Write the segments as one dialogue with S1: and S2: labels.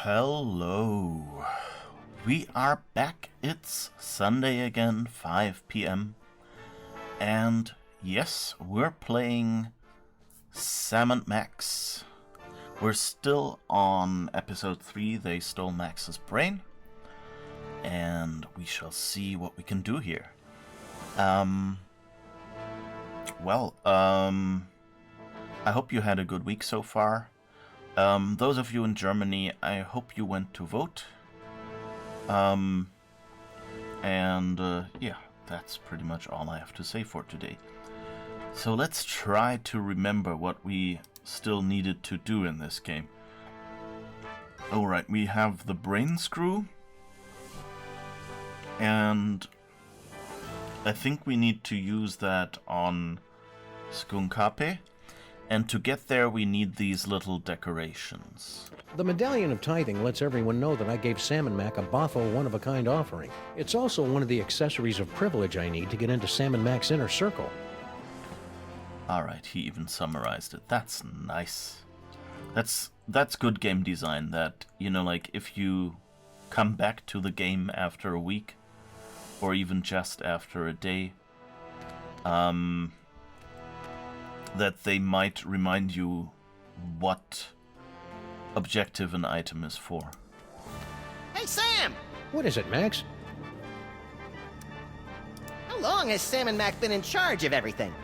S1: Hello. We are back. It's Sunday again, 5 p.m. And yes, we're playing Sam & Max. We're still on episode 3, They Stole Max's Brain. And we shall see what we can do here. I hope you had a good week so far. Those of you in Germany, I hope you went to vote. Yeah, that's pretty much all I have to say for today. So let's try to remember what we still needed to do in this game. Alright, we have the brain screw. And I think we need to use that on Skunkape. And to get there, we need these little decorations.
S2: The Medallion of Tithing lets everyone know that I gave Sam & Mac a Bothell one-of-a-kind offering. It's also one of the accessories of privilege I need to get into Sam & Mac's inner circle.
S1: Alright, he even summarized it. That's nice. That's good game design, that, you know, like, if you come back to the game after a week, or even just after a day, that they might remind you what objective an item is for.
S3: Hey, Sam!
S2: What is it, Max?
S3: How long has Sam & Mac been in charge of everything?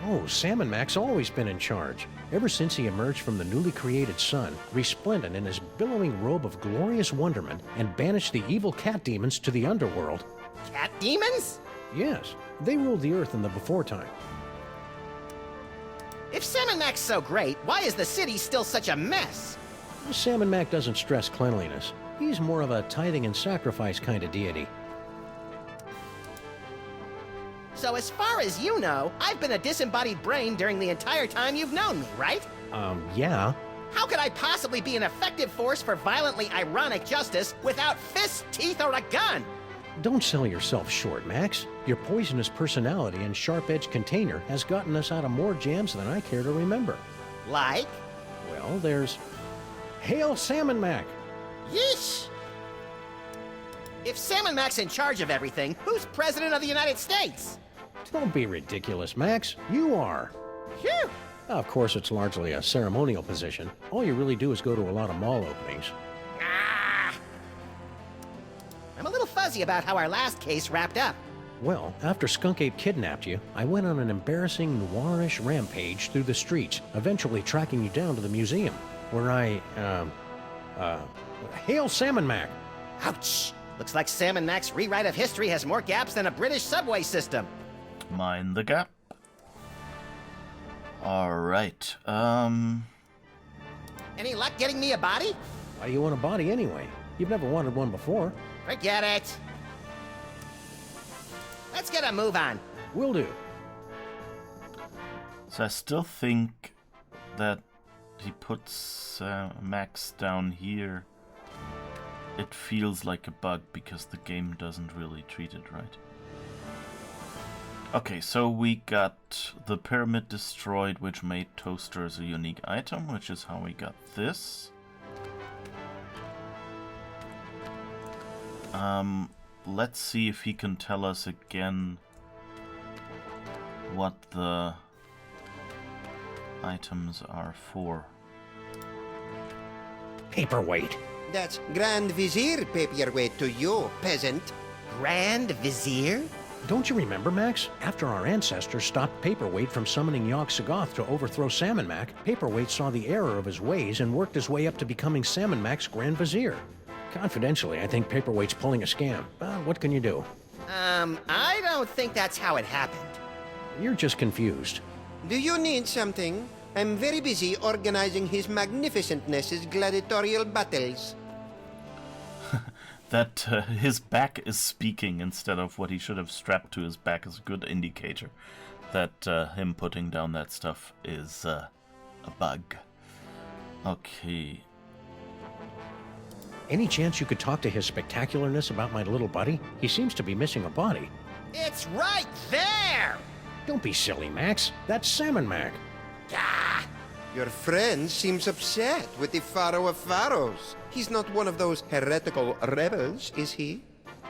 S2: Oh, Sam & Mac's always been in charge. Ever since he emerged from the newly created sun, resplendent in his billowing robe of glorious wonderment, and banished the evil cat demons to the underworld.
S3: Cat demons?
S2: Yes, they ruled the earth in the before time.
S3: If Sam & Mac's so great, why is the city still such a mess?
S2: Sam & Mac doesn't stress cleanliness. He's more of a tithing and sacrifice kind of deity.
S3: So as far as you know, I've been a disembodied brain during the entire time you've known me, right?
S2: Yeah.
S3: How could I possibly be an effective force for violently ironic justice without fists, teeth, or a gun?
S2: Don't sell yourself short, Max. Your poisonous personality and sharp-edged container has gotten us out of more jams than I care to remember.
S3: Like?
S2: Well, there's... Hail Sam & Mac!
S3: Yeesh! If Sam & Mac's in charge of everything, who's President of the United States?
S2: Don't be ridiculous, Max. You are.
S3: Phew!
S2: Of course, it's largely a ceremonial position. All you really do is go to a lot of mall openings.
S3: I'm a little fuzzy about how our last case wrapped up.
S2: Well, after Skunk Ape kidnapped you, I went on an embarrassing noirish rampage through the streets, eventually tracking you down to the museum, where Hail Sam & Mac!
S3: Ouch! Looks like Sam & Mac's rewrite of history has more gaps than a British subway system.
S1: Mind the gap. Alright,
S3: Any luck getting me a body?
S2: Why do you want a body anyway? You've never wanted one before.
S3: Forget it. Let's get a move on.
S2: Will do.
S1: so I still think that he puts Max down here. It feels like a bug because the game doesn't really treat it right. Okay, so we got the pyramid destroyed, which made toasters a unique item, which is how we got this. Let's see if he can tell us again what the items are for.
S2: Paperweight.
S4: That's Grand Vizier paperweight to you, peasant.
S3: Grand Vizier?
S2: Don't you remember, Max? After our ancestors stopped Paperweight from summoning Yogg-Sothoth to overthrow Sam & Mac, Paperweight saw the error of his ways and worked his way up to becoming Sam & Mac's Grand Vizier. Confidentially, I think Paperweight's pulling a scam, but what can you do?
S3: I don't think that's how it happened.
S2: You're just confused.
S4: Do you need something? I'm very busy organizing His Magnificentness's gladiatorial battles.
S1: That his back is speaking instead of what he should have strapped to his back is a good indicator that him putting down that stuff is a bug. Okay.
S2: Any chance you could talk to His Spectacularness about my little buddy? He seems to be missing a body.
S3: It's right there!
S2: Don't be silly, Max. That's Sam & Mac.
S3: Ah!
S4: Your friend seems upset with the Pharaoh of Pharaohs. He's not one of those heretical rebels, is he?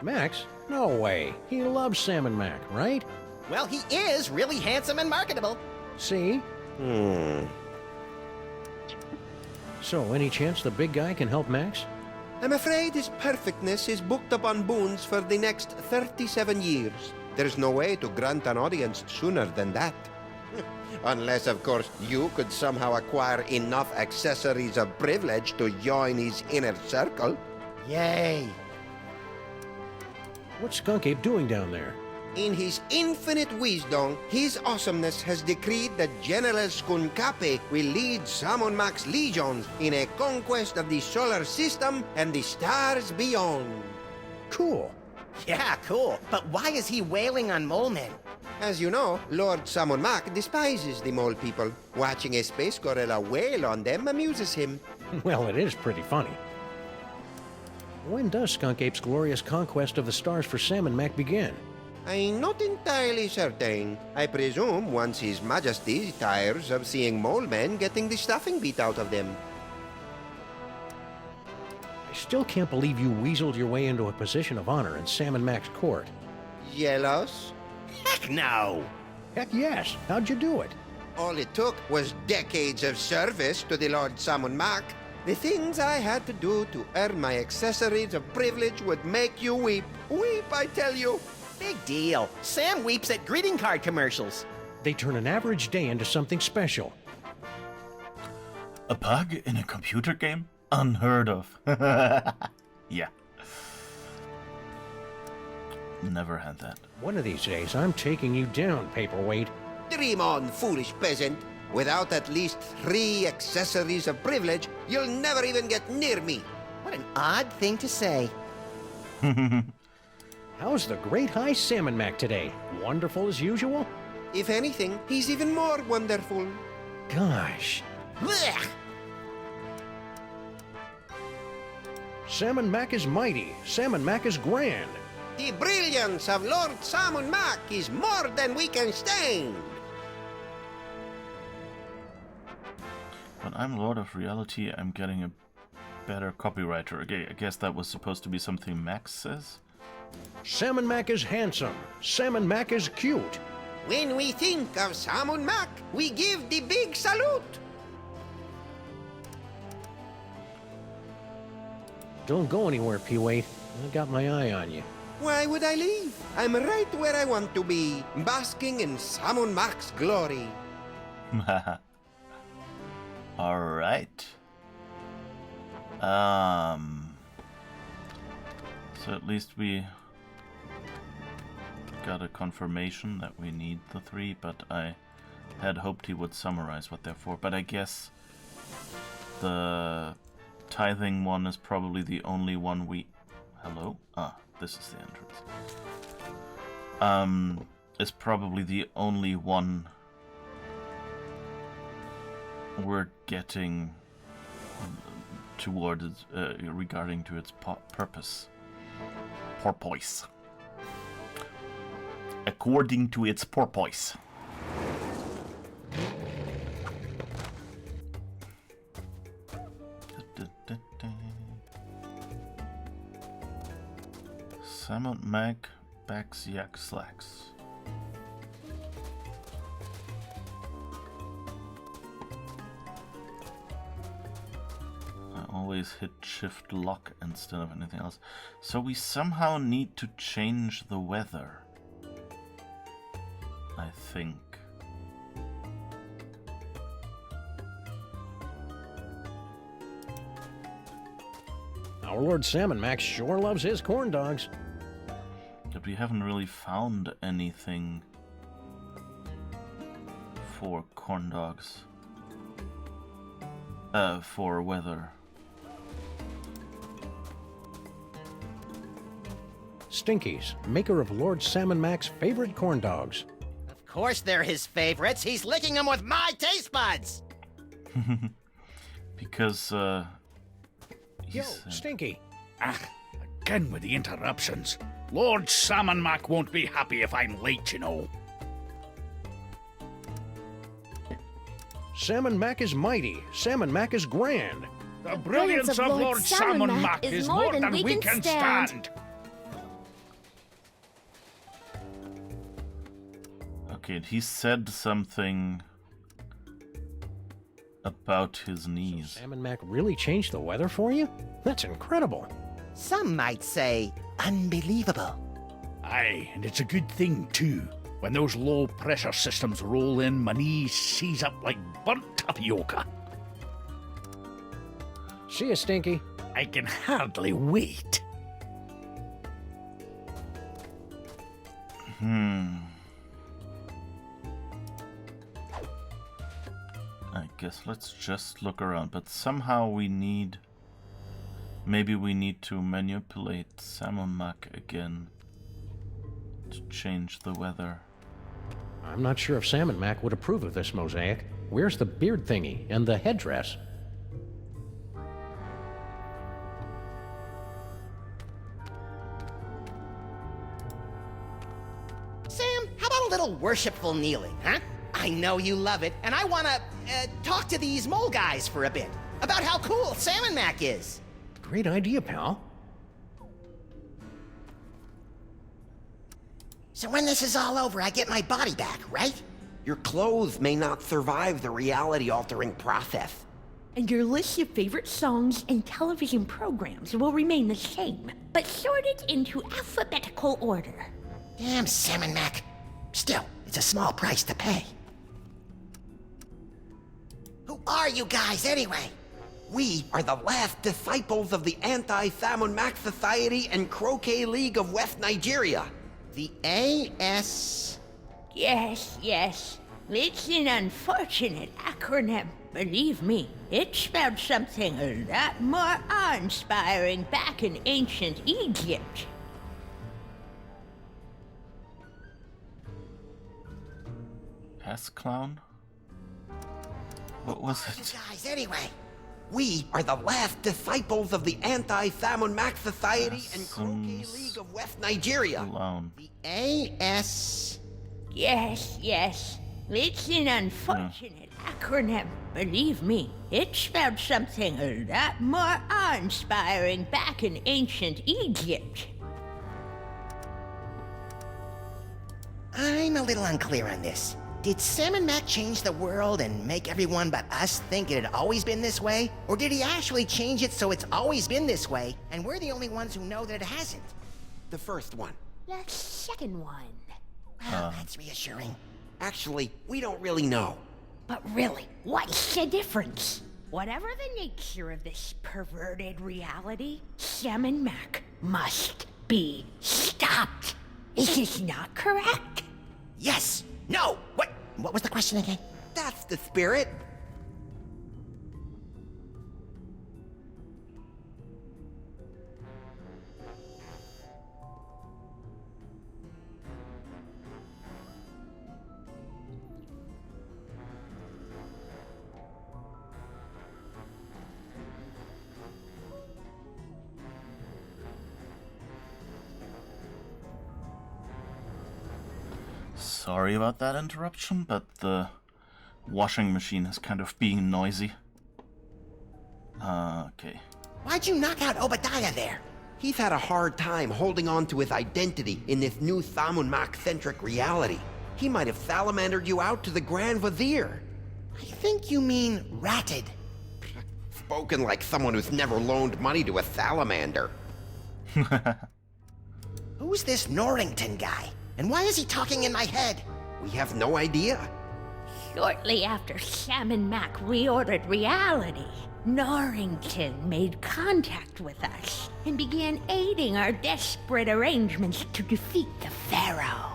S2: Max? No way. He loves Salmon Mac, right?
S3: Well, he is really handsome and marketable.
S2: See? So, any chance the big guy can help Max?
S4: I'm afraid his perfectness is booked up on boons for the next 37 years. There's no way to grant an audience sooner than that. Unless, of course, you could somehow acquire enough accessories of privilege to join his inner circle.
S3: Yay.
S2: What's Skunk Ape doing down there?
S4: In his infinite wisdom, his awesomeness has decreed that General Skunkape will lead Salmon Mac's legions in a conquest of the solar system and the stars beyond.
S2: Cool.
S3: Yeah, cool. But why is he wailing on mole men?
S4: As you know, Lord Salmon Mac despises the mole people. Watching a space gorilla wail on them amuses him.
S2: Well, it is pretty funny. When does Skunk Ape's glorious conquest of the stars for Salmon Mac begin?
S4: I'm not entirely certain. I presume once His Majesty tires of seeing mole men getting the stuffing beat out of them.
S2: I still can't believe you weaseled your way into a position of honor in Salmon Mac's court.
S4: Jealous?
S3: Heck no.
S2: Heck yes. How'd you do it?
S4: All it took was decades of service to the Lord Salmon Mac. The things I had to do to earn my accessories of privilege would make you weep. Weep, I tell you.
S3: Big deal. Sam weeps at greeting card commercials.
S2: They turn an average day into something special.
S1: A bug in a computer game? Unheard of. Yeah. Never had that.
S2: One of these days, I'm taking you down, Paperweight.
S4: Dream on, foolish peasant. Without at least 3 accessories of privilege, you'll never even get near me.
S3: What an odd thing to say.
S2: How's the great high Salmon Mac today? Wonderful as usual?
S4: If anything, he's even more wonderful.
S2: Gosh.
S3: Blech!
S2: Salmon Mac is mighty. Salmon Mac is grand.
S4: The brilliance of Lord Salmon Mac is more than we can stand.
S1: When I'm Lord of Reality, I'm getting a better copywriter. Okay, I guess that was supposed to be something Max says.
S2: Salmon Mac is handsome. Salmon Mac is cute.
S4: When we think of Salmon Mac, we give the big salute.
S2: Don't go anywhere, P-Wait. I got my eye on you.
S4: Why would I leave? I'm right where I want to be, basking in Salmon Mac's glory.
S1: Alright. So at least we got a confirmation that we need the 3, but I had hoped he would summarize what they're for. But I guess the tithing one is probably the only one we... Hello? Ah, this is the entrance. Is probably the only one we're getting towards regarding to its purpose. Porpoise. According to its porpoise. Salmon Mac backs yak slacks. Always hit shift lock instead of anything else. So we somehow need to change the weather, I think.
S2: Our Lord Salmon Mac sure loves his corn dogs.
S1: But we haven't really found anything for corn dogs. For weather.
S2: Stinkies, maker of Lord Salmon Mac's favorite corn dogs.
S3: Of course they're his favorites. He's licking them with my taste buds.
S1: Because,
S2: Yo,
S1: he's,
S2: Stinky.
S5: Again with the interruptions. Lord Salmon Mac won't be happy if I'm late, you know.
S2: Salmon Mac is mighty. Salmon Mac is grand.
S5: The brilliance of Lord Salmon Mac is more than we can stand.
S1: Okay, he said something about his knees.
S2: Salmon Mac really changed the weather for you? That's incredible.
S3: Some might say unbelievable.
S5: Aye, and it's a good thing, too. When those low-pressure systems roll in, my knees seize up like burnt tapioca.
S2: See ya, Stinky.
S5: I can hardly wait.
S1: I guess let's just look around, but somehow we need... Maybe we need to manipulate Salmon Mac again to change the weather.
S2: I'm not sure if Salmon Mac would approve of this mosaic. Where's the beard thingy and the headdress?
S3: Sam, how about a little worshipful kneeling, huh? I know you love it, and I want to talk to these mole guys for a bit about how cool Salmon Mac is.
S2: Great idea, pal.
S3: So when this is all over, I get my body back, right?
S4: Your clothes may not survive the reality-altering process.
S6: And your list of favorite songs and television programs will remain the same, but sorted into alphabetical order.
S3: Damn, Salmon Mac. Still, it's a small price to pay. Who are you guys, anyway?
S4: We are the last disciples of the Anti-Salmon Mac Society and Croquet League of West Nigeria.
S3: The A.S.
S6: Yes, yes. It's an unfortunate acronym. Believe me, it spelled something a lot more awe-inspiring back in ancient Egypt.
S1: Ass clown? What was
S3: You
S1: it?
S3: guys, anyway.
S4: We are the last disciples of the Anti-Salmon Mac Society and Croquet
S1: Sounds
S4: League of West Nigeria.
S1: Clown.
S3: The A.S.
S6: Yes, yes. It's an unfortunate acronym. Believe me, it spelled something a lot more awe-inspiring back in ancient Egypt.
S3: I'm a little unclear on this. Did Salmon Mac change the world and make everyone but us think it had always been this way? Or did he actually change it so it's always been this way, and we're the only ones who know that it hasn't?
S4: The first one.
S6: The second one.
S3: Well, that's reassuring.
S4: Actually, we don't really know.
S6: But really, what's the difference? Whatever the nature of this perverted reality, Salmon Mac must be stopped. Is this not correct?
S3: Yes! No! What was the question again?
S4: That's the spirit.
S1: Sorry about that interruption, but the washing machine is kind of being noisy. Okay.
S3: Why'd you knock out Obadiah there?
S4: He's had a hard time holding on to his identity in this new Salmon Mac-centric reality. He might have salamandered you out to the Grand Vizier.
S3: I think you mean ratted.
S4: Spoken like someone who's never loaned money to a salamander.
S3: Who's this Norrington guy? And why is he talking in my head?
S4: We have no idea.
S6: Shortly after Salmon Mac reordered reality, Norrington made contact with us and began aiding our desperate arrangements to defeat the Pharaoh.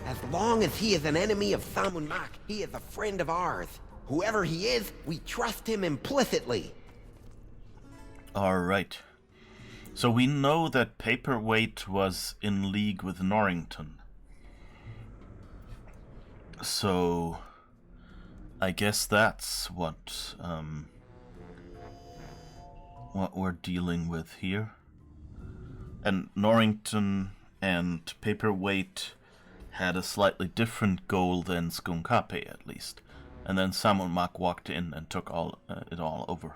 S4: As long as he is an enemy of Salmon Mac, he is a friend of ours. Whoever he is, we trust him implicitly.
S1: Alright. So we know that Paperweight was in league with Norrington. So I guess that's what we're dealing with here. And Norrington and Paperweight had a slightly different goal than Skunkape, at least. And then Salmon Mac walked in and took it all over.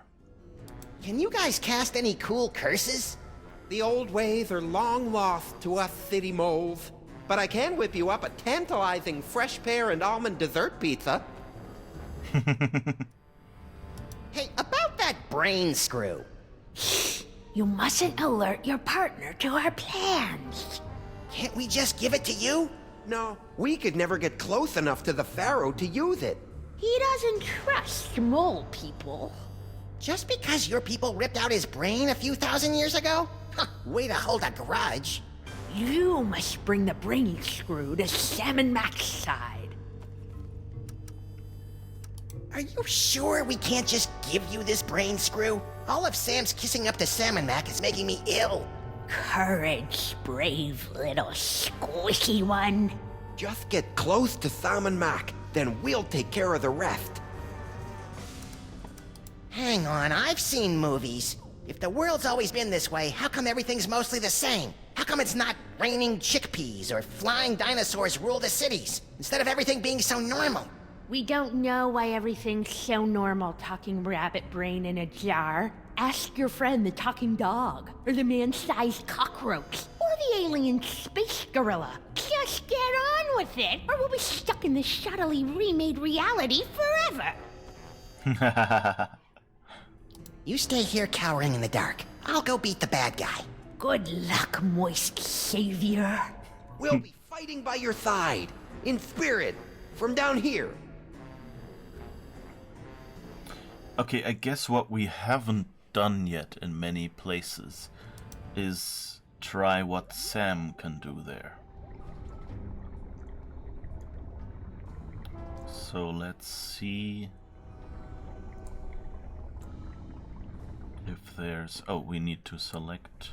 S3: Can you guys cast any cool curses?
S4: The old ways are long lost to us city moles. But I can whip you up a tantalizing fresh pear and almond dessert pizza.
S3: Hey, about that brain screw.
S6: You mustn't alert your partner to our plans.
S3: Can't we just give it to you?
S4: No, we could never get close enough to the Pharaoh to use it.
S6: He doesn't trust mole people.
S3: Just because your people ripped out his brain a few thousand years ago? Huh, way to hold a grudge.
S6: You must bring the brain screw to Salmon Mac's side.
S3: Are you sure we can't just give you this brain screw? All of Sam's kissing up to Salmon Mac is making me ill.
S6: Courage, brave little squishy one.
S4: Just get close to Salmon Mac, then we'll take care of the rest.
S3: Hang on, I've seen movies. If the world's always been this way, how come everything's mostly the same? How come it's not raining chickpeas or flying dinosaurs rule the cities, instead of everything being so normal?
S6: We don't know why everything's so normal talking rabbit brain in a jar. Ask your friend the talking dog, or the man-sized cockroach, or the alien space gorilla. Just get on with it, or we'll be stuck in this shoddily remade reality forever.
S3: You stay here cowering in the dark. I'll go beat the bad guy.
S6: Good luck, moist savior.
S4: We'll be fighting by your side, in spirit, from down here.
S1: Okay, I guess what we haven't done yet in many places is try what Sam can do there. So let's see if there's... Oh, we need to select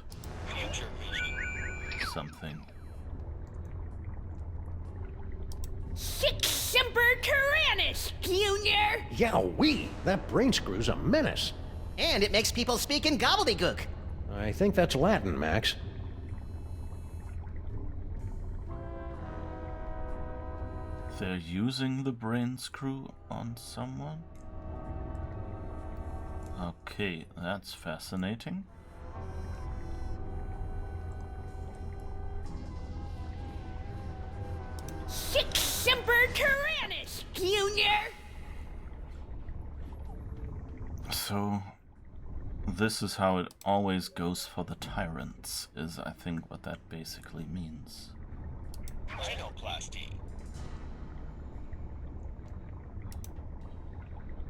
S1: something.
S6: Sic Semper Tyrannis, Junior!
S2: Yowee! That brain screw's a menace.
S3: And it makes people speak in gobbledygook.
S2: I think that's Latin, Max.
S1: They're using the brain screw on someone? Okay, that's fascinating.
S6: Sic Semper Tyrannis, Junior!
S1: So, this is how it always goes for the tyrants, is I think what that basically means.
S7: Rhinoplasty.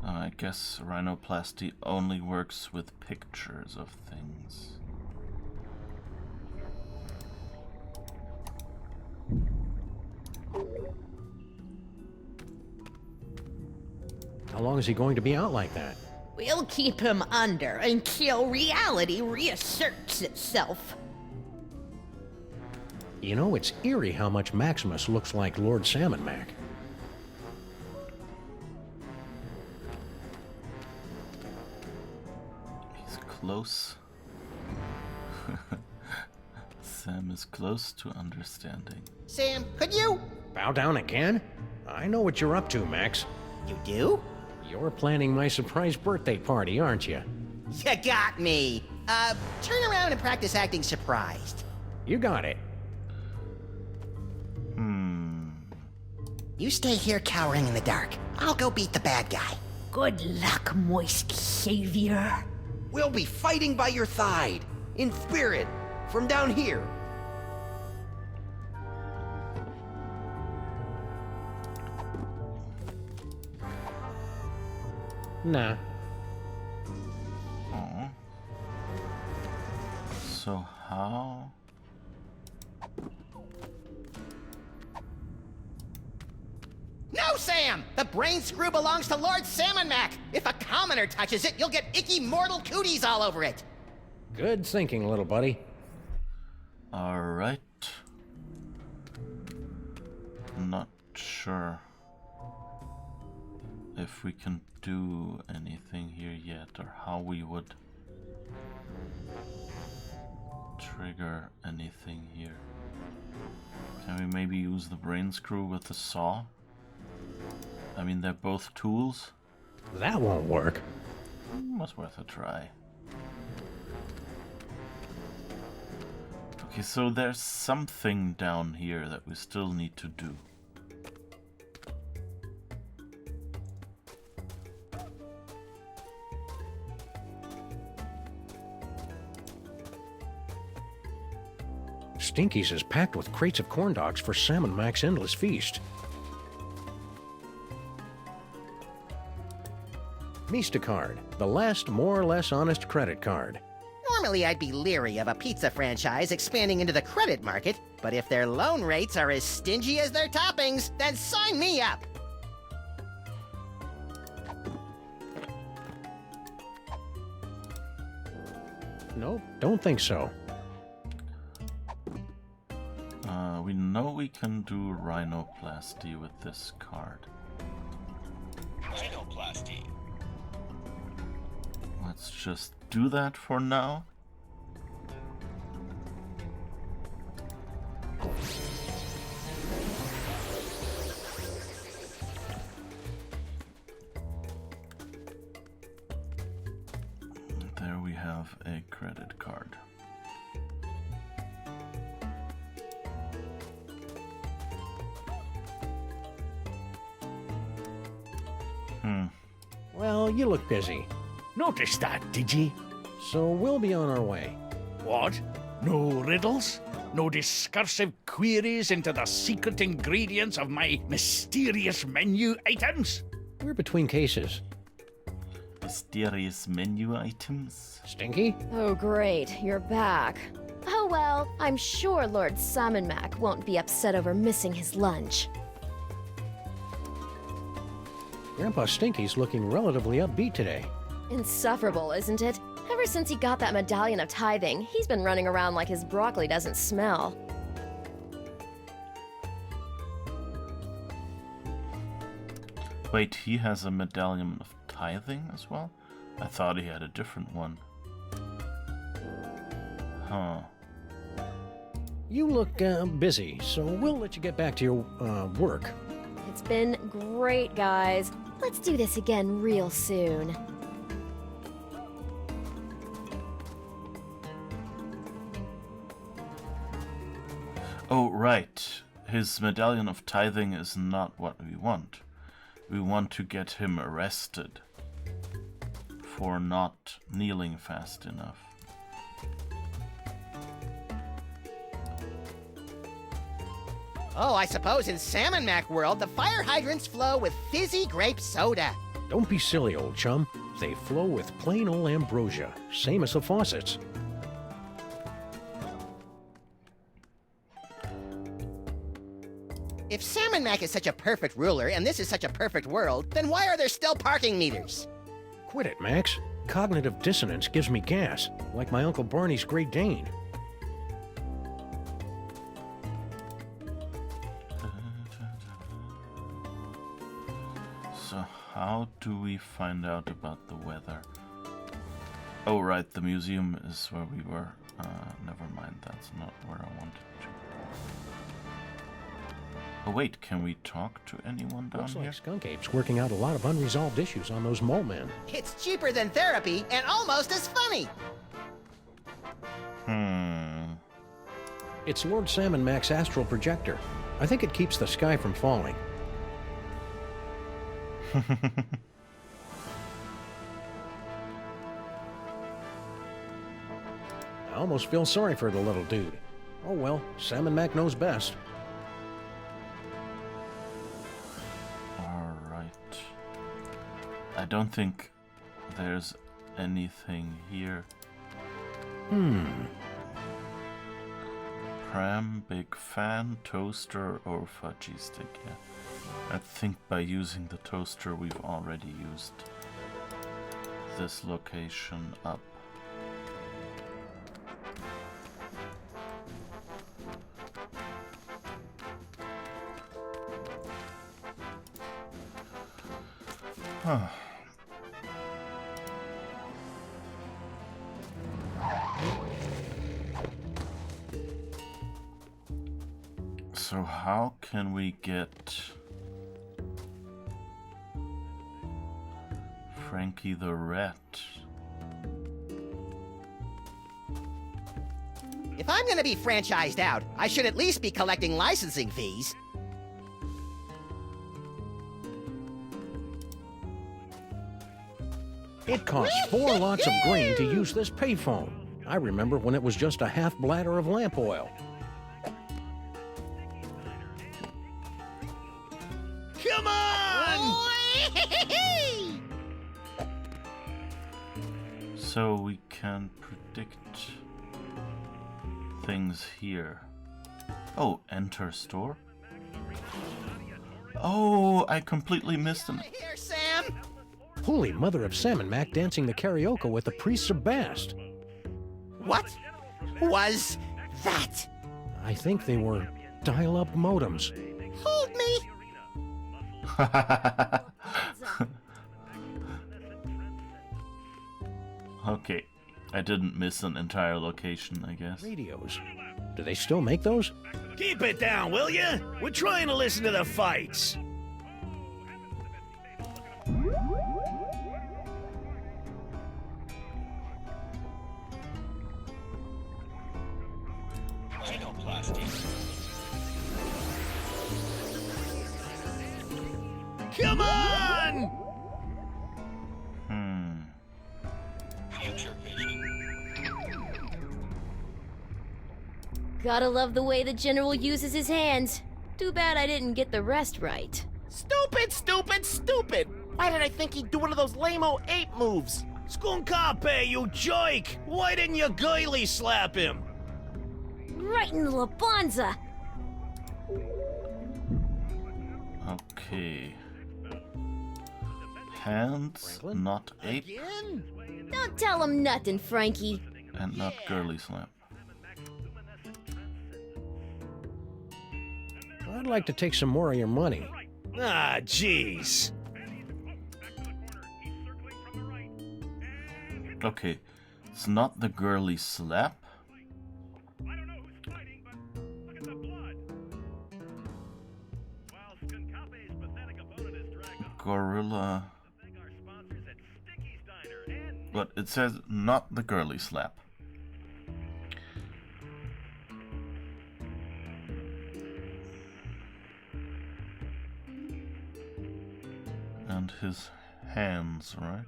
S1: I guess rhinoplasty only works with pictures of things.
S2: How long is he going to be out like that?
S6: We'll keep him under until reality reasserts itself.
S2: You know, it's eerie how much Maximus looks like Lord Salmon Mac.
S1: He's close. Sam is close to understanding.
S3: Sam, could you?
S2: Bow down again? I know what you're up to, Max.
S3: You do?
S2: You're planning my surprise birthday party, aren't you?
S3: You got me. Turn around and practice acting surprised.
S2: You got it.
S3: You stay here cowering in the dark. I'll go beat the bad guy.
S6: Good luck, moist savior.
S4: We'll be fighting by your side, in spirit, from down here.
S2: Nah.
S1: Oh. So how?
S3: No, Sam! The brain screw belongs to Lord Salmon Mac. If a commoner touches it, you'll get icky mortal cooties all over it.
S2: Good thinking, little buddy.
S1: Alright. Not sure if we can do anything here yet, or how we would trigger anything here. Can we maybe use the brain screw with the saw? I mean, they're both tools.
S2: That won't work.
S1: Was worth a try. Okay, so there's something down here that we still need to do.
S2: Stinky's is packed with crates of corn dogs for Salmon Mac's endless feast. Card, the last more or less honest credit card.
S3: Normally, I'd be leery of a pizza franchise expanding into the credit market, but if their loan rates are as stingy as their toppings, then sign me up!
S2: Nope, don't think so.
S1: We know we can do rhinoplasty with this card.
S7: Rhinoplasty.
S1: Let's just do that for now. There we have a credit card.
S2: Well, you look busy,
S5: Noticed that, did ye?
S2: so we'll be on our way.
S5: What? No riddles? No discursive queries into the secret ingredients of my mysterious menu items?
S2: We're between cases.
S1: Mysterious menu items.
S2: Stinky?
S8: Oh, great, you're back. Oh well, I'm sure Lord Salmon Mac won't be upset over missing his lunch.
S2: Grandpa Stinky's looking relatively upbeat today.
S8: Insufferable, isn't it? Ever since he got that medallion of tithing, he's been running around like his broccoli doesn't smell.
S1: Wait, he has a medallion of tithing as well? I thought he had a different one. Huh.
S2: You look busy, so we'll let you get back to your work.
S8: It's been great, guys. Let's do this again real soon.
S1: Oh, right. His medallion of tithing is not what we want. We want to get him arrested for not kneeling fast enough.
S3: Oh, I suppose in Salmon Mac world, the fire hydrants flow with fizzy grape soda.
S2: Don't be silly, old chum. They flow with plain old ambrosia, same as the faucets.
S3: If Salmon Mac is such a perfect ruler and this is such a perfect world, then why are there still parking meters?
S2: Quit it, Max. Cognitive dissonance gives me gas, like my Uncle Barney's Great Dane.
S1: So how do we find out about the weather? Oh, right, the museum is where we were. Never mind, that's not where I wanted to. Oh wait, can we talk to anyone down
S2: Looks
S1: here?
S2: like Skunk Ape's working out a lot of unresolved issues on those mole men.
S3: It's cheaper than therapy and almost as funny.
S2: It's Lord Salmon Mac's astral projector. I think it keeps the sky from falling. I almost feel sorry for the little dude. Oh well, Salmon Mac knows best.
S1: Alright. I don't think there's anything here. Pram, big fan, toaster, or fudgy stick. Yeah. I think by using the toaster we've already used this location up. Huh. So how can we get Frankie the Rat.
S3: If I'm gonna be franchised out, I should at least be collecting licensing fees.
S2: It costs 4 lots of grain to use this payphone. I remember when it was just a half bladder of lamp oil.
S5: Come on!
S1: So we can predict things here. Oh, enter store? Oh, I completely missed an...
S3: Here, Sam!
S2: Holy Mother of Salmon Mac dancing the karaoke with the priests of Bast.
S3: What was that?
S2: I think they were dial-up modems.
S3: Hold me!
S1: Okay, I didn't miss an entire location, I guess.
S2: Radios. Do they still make those?
S5: Keep it down, will ya? We're trying to listen to the fights. Come on!
S8: Gotta love the way the General uses his hands. Too bad I didn't get the rest right.
S7: Stupid, stupid, stupid! Why did I think he'd do one of those lame-o ape moves?
S5: Skunkape, you jerk! Why didn't you girly slap him?
S8: Right in the labanza!
S1: Okay. Hands,
S2: Franklin?
S1: not ape,
S7: Again?
S8: Don't tell him nothing, Frankie.
S1: and not girly slap.
S2: I'd like to take some more of your money.
S5: Ah, jeez.
S1: Okay, it's not the girly slap. Gorilla. But it says not the girly slap. And his hands, right?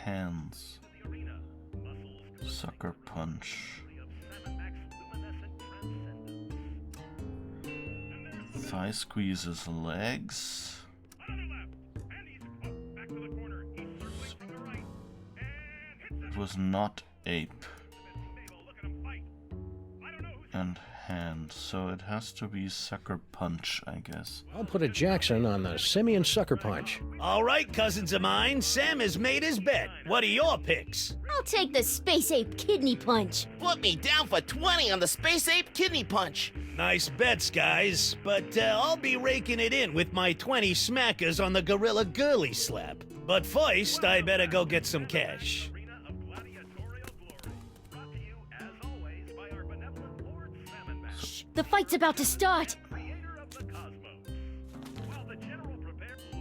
S1: Hands. Sucker punch. Thigh squeezes legs. It was not ape. And hand, so it has to be sucker punch, I guess.
S2: I'll put a Jackson on the Simeon Sucker Punch.
S5: All right, cousins of mine, Sam has made his bet. What are your picks?
S8: I'll take the Space Ape Kidney Punch.
S7: Put me down for 20 on the Space Ape Kidney Punch.
S5: Nice bets, guys, but I'll be raking it in with my 20 smackers on the Gorilla Girly Slap. But first, I better go get some cash.
S8: The fight's about to start.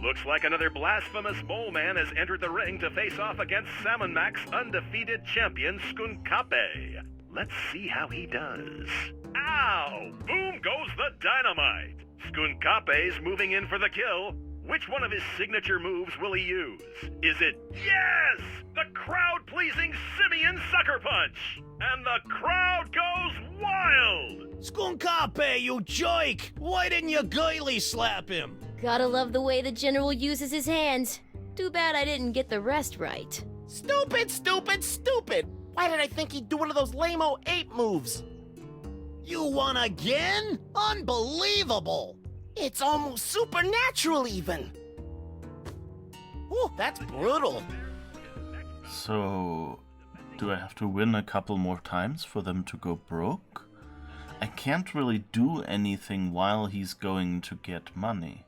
S9: Looks like another blasphemous mole man has entered the ring to face off against Salmon Mac's undefeated champion, Skunkape. Let's see how he does. Ow! Boom goes the dynamite! Skunkape's moving in for the kill. Which one of his signature moves will he use? Is it, yes, the crowd-pleasing Simeon Sucker Punch? And the crowd goes wild!
S5: Skunkape, you jerk! Why didn't you girly slap him?
S8: Gotta love the way the General uses his hands. Too bad I didn't get the rest right.
S7: Stupid, stupid, stupid! Why did I think he'd do one of those lame-o ape moves?
S5: You won again? Unbelievable!
S7: It's almost supernatural, even. Ooh, that's brutal.
S1: So, do I have to win a couple more times for them to go broke? I can't really do anything while he's going to get money.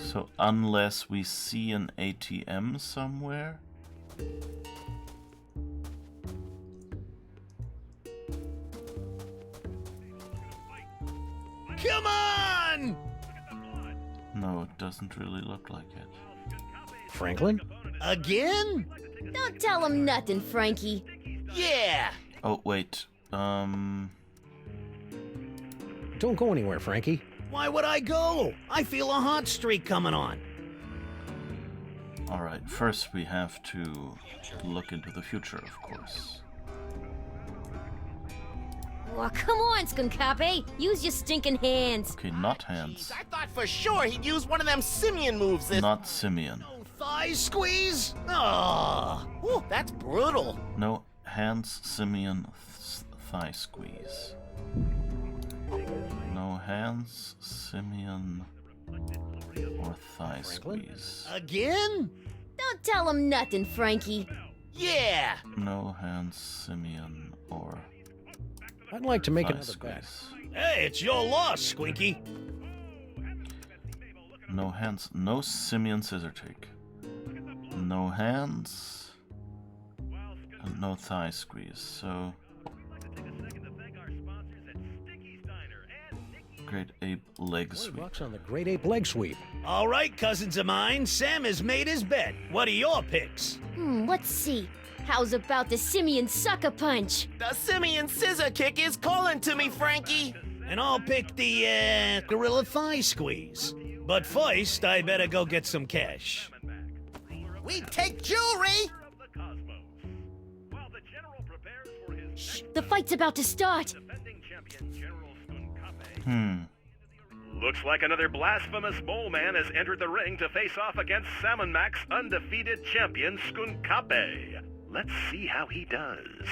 S1: So unless we see an ATM somewhere.
S5: Come on!
S1: No, it doesn't really look like it.
S2: Franklin?
S5: Again?
S8: Don't tell him nothing, Frankie.
S5: Yeah!
S1: Oh, wait.
S2: Don't go anywhere, Frankie.
S5: Why would I go? I feel a hot streak coming on.
S1: Alright, first we have to look into the future, of course.
S8: Oh, come on, Skunkape. Use your stinking hands.
S1: Okay, not hands.
S7: Jeez, I thought for sure he'd use one of them simian moves this...
S1: Not Simeon.
S5: No thigh squeeze? Oh.
S7: Ooh, that's brutal.
S1: No hands, Simeon, thigh squeeze. No hands, Simeon, or thigh squeeze.
S5: Again?
S8: Don't tell him nothing, Frankie.
S5: Yeah!
S1: No hands, Simeon, or
S2: I'd like to make
S1: thigh
S2: another bet.
S1: squeeze.
S5: Hey, it's your loss, Squinky.
S1: No hands, no Simeon scissor kick. No hands, and no thigh squeeze, so... Great Ape leg sweep.
S2: $20 on the Great Ape leg sweep.
S5: All right, cousins of mine, Sam has made his bet. What are your picks?
S8: Let's see. How's about the simian sucker punch?
S7: The simian scissor kick is calling to me, Frankie.
S5: And I'll pick the, gorilla thigh squeeze. But first, I better go get some cash.
S3: We take jewelry!
S8: Shh, the fight's about to start.
S9: Looks like another blasphemous mole man has entered the ring to face off against Salmon Mac's undefeated champion, Skunkape. Let's see how he does.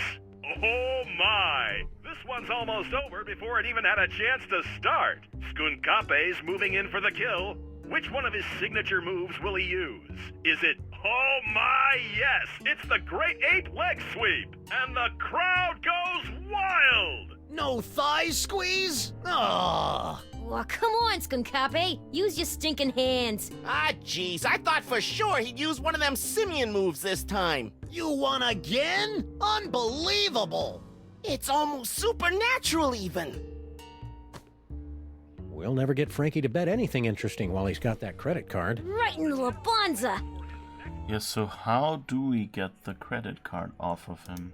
S9: Oh my! This one's almost over before it even had a chance to start. Skunkape's moving in for the kill. Which one of his signature moves will he use? Is it, oh my, yes, it's the Great Ape leg sweep, and the crowd goes wild!
S5: No thigh squeeze? Oh.
S8: Oh, come on, Skunkape. Use your stinking hands.
S7: Ah, jeez, I thought for sure he'd use one of them simian moves this time.
S5: You won again? Unbelievable!
S7: It's almost supernatural even.
S2: We'll never get Frankie to bet anything interesting while he's got that credit card.
S8: Right in the Labanza.
S1: Yes, so how do we get the credit card off of him?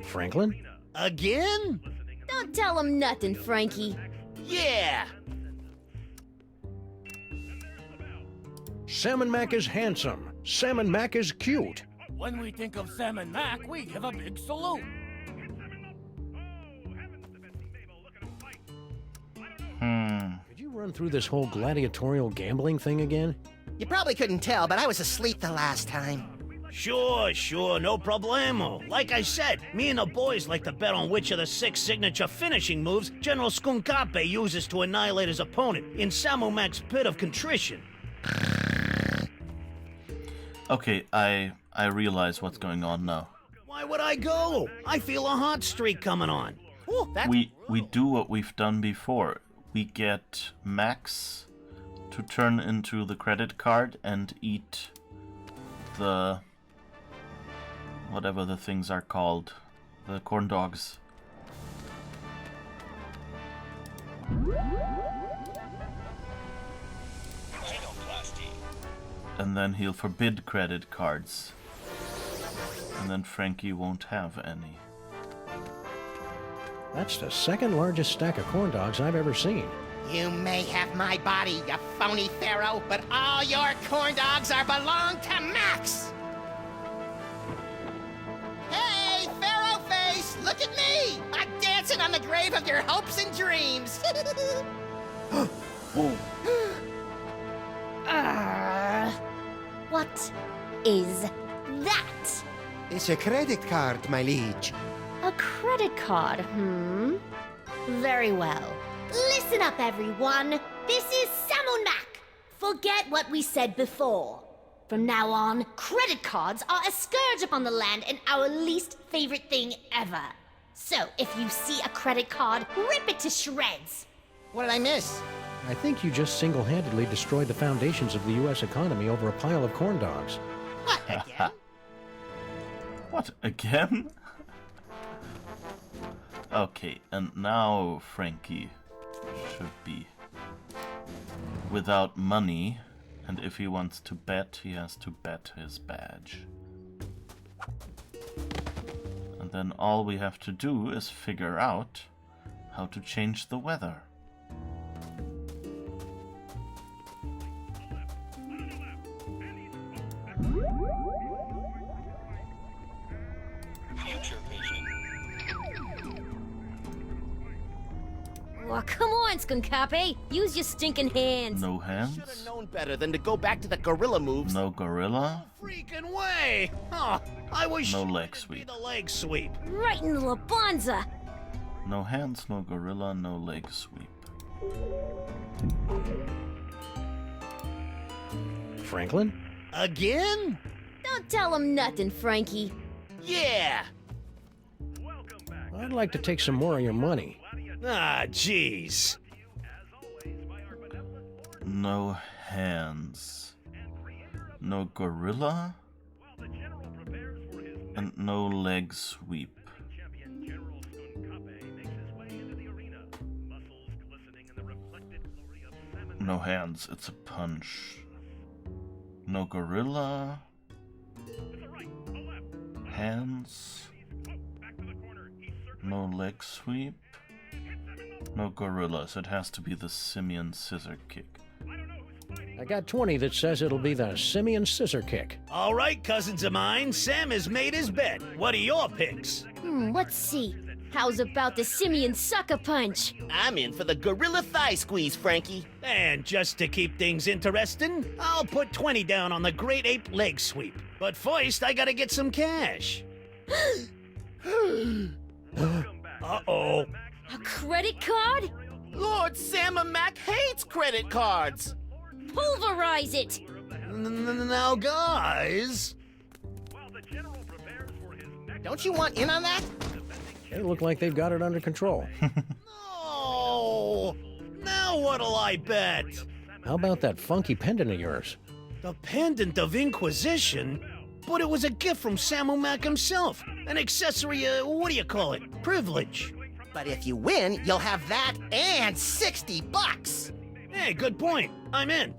S2: Franklin?
S5: Again?
S8: Don't tell him nothing, Frankie.
S7: Yeah.
S2: Salmon Mac is handsome. Salmon Mac is cute.
S10: When we think of Salmon Mac, we give a big salute.
S2: Did you run through this whole gladiatorial gambling thing again?
S3: You probably couldn't tell, but I was asleep the last time.
S5: Sure, no problemo. Like I said, me and the boys like to bet on which of the 6 signature finishing moves General Skunkape uses to annihilate his opponent in Salmon Mac's pit of contrition.
S1: Okay, I realize what's going on now.
S5: Why would I go? I feel a hot streak coming on.
S7: Ooh, that's
S1: We do what we've done before. We get Max to turn into the credit card and eat the... whatever the things are called. The corn dogs. And then he'll forbid credit cards. And then Frankie won't have any.
S2: That's the second largest stack of corn dogs I've ever seen.
S3: You may have my body, you phony pharaoh, but all your corn dogs are belong to Max! Hey, Pharaoh Face, look at me! I'm dancing on the grave of your hopes and dreams!
S8: What is that?
S4: It's a credit card, my liege.
S8: A credit card, Very well. Listen up, everyone. This is Salmon Mac. Forget what we said before. From now on, credit cards are a scourge upon the land and our least favorite thing ever. So, if you see a credit card, rip it to shreds.
S3: What did I miss?
S2: I think you just single-handedly destroyed the foundations of the U.S. economy over a pile of corn dogs.
S3: What, again?
S1: What, again? Okay, and now Frankie should be without money, and if he wants to bet, he has to bet his badge. And then all we have to do is figure out how to change the weather.
S8: Oh, come on, Skunkape. Use your stinking hands.
S1: No hands?
S7: Should have known better than to go back to the gorilla moves.
S1: No gorilla?
S5: Freaking way! Huh, I was
S1: No
S5: sure
S1: leg
S5: it'd
S1: sweep.
S5: be the leg sweep.
S8: Right in the Labanza.
S1: No hands, no gorilla, no leg sweep.
S2: Franklin?
S5: Again?
S8: Don't tell him nothing, Frankie.
S5: Yeah!
S2: I'd like to take some more of your money.
S5: Ah, jeez.
S1: No hands. No gorilla? And no leg sweep. No hands, it's a punch. No gorilla. Hands. No leg sweep. No gorillas. It has to be the simian scissor kick.
S2: I got 20 that says it'll be the simian scissor kick.
S5: All right, cousins of mine, Sam has made his bet. What are your picks?
S8: Let's see. How's about the simian sucker punch?
S7: I'm in for the gorilla thigh squeeze, Frankie.
S5: And just to keep things interesting, I'll put 20 down on the great ape leg sweep. But first, I gotta get some cash. Uh-oh.
S8: A credit card?
S7: Lord Sam and Mac hates credit cards.
S8: Pulverize it!
S5: Now, guys...
S3: Don't you want in on that?
S2: They look like they've got it under control.
S5: No! Now what'll I bet?
S2: How about that funky pendant of yours?
S5: The Pendant of Inquisition? But it was a gift from Samu Mac himself. An accessory, what do you call it? Privilege.
S3: But if you win, you'll have that and $60.
S5: Hey, good point. I'm in.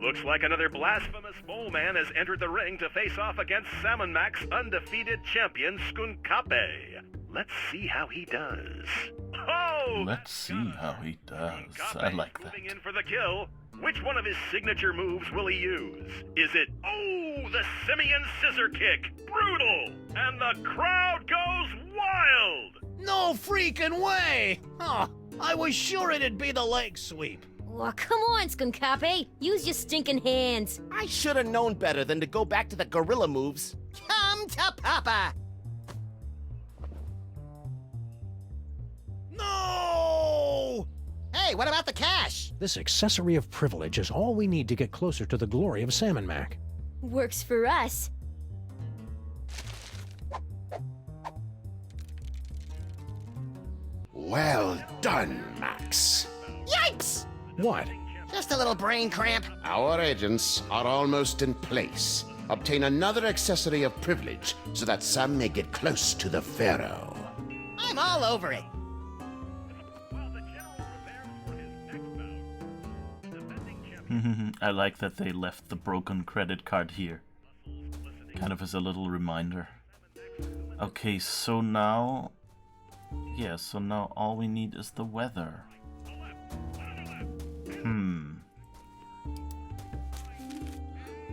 S9: Looks like another blasphemous mole man has entered the ring to face off against Salmon Mac's undefeated champion, Skunkape. Let's see how he does. Oh!
S1: Let's see how he does. I like that.
S9: Moving in for the kill. Which one of his signature moves will he use? Is it, oh, the Simian Scissor Kick? Brutal! And the crowd goes wild!
S5: No freaking way! Huh, I was sure it'd be the leg sweep.
S8: Oh, come on, Skunkape. Use your stinking hands.
S7: I should have known better than to go back to the gorilla moves.
S3: Come to Papa!
S5: No!
S3: Hey, what about the cash?
S2: This accessory of privilege is all we need to get closer to the glory of Salmon Mac.
S8: Works for us.
S11: Well done, Max.
S3: Yikes!
S2: What?
S3: Just a little brain cramp.
S11: Our agents are almost in place. Obtain another accessory of privilege so that Sam may get close to the Pharaoh.
S3: I'm all over it.
S1: I like that they left the broken credit card here. Kind of as a little reminder. Okay, so now... Yeah, so now all we need is the weather.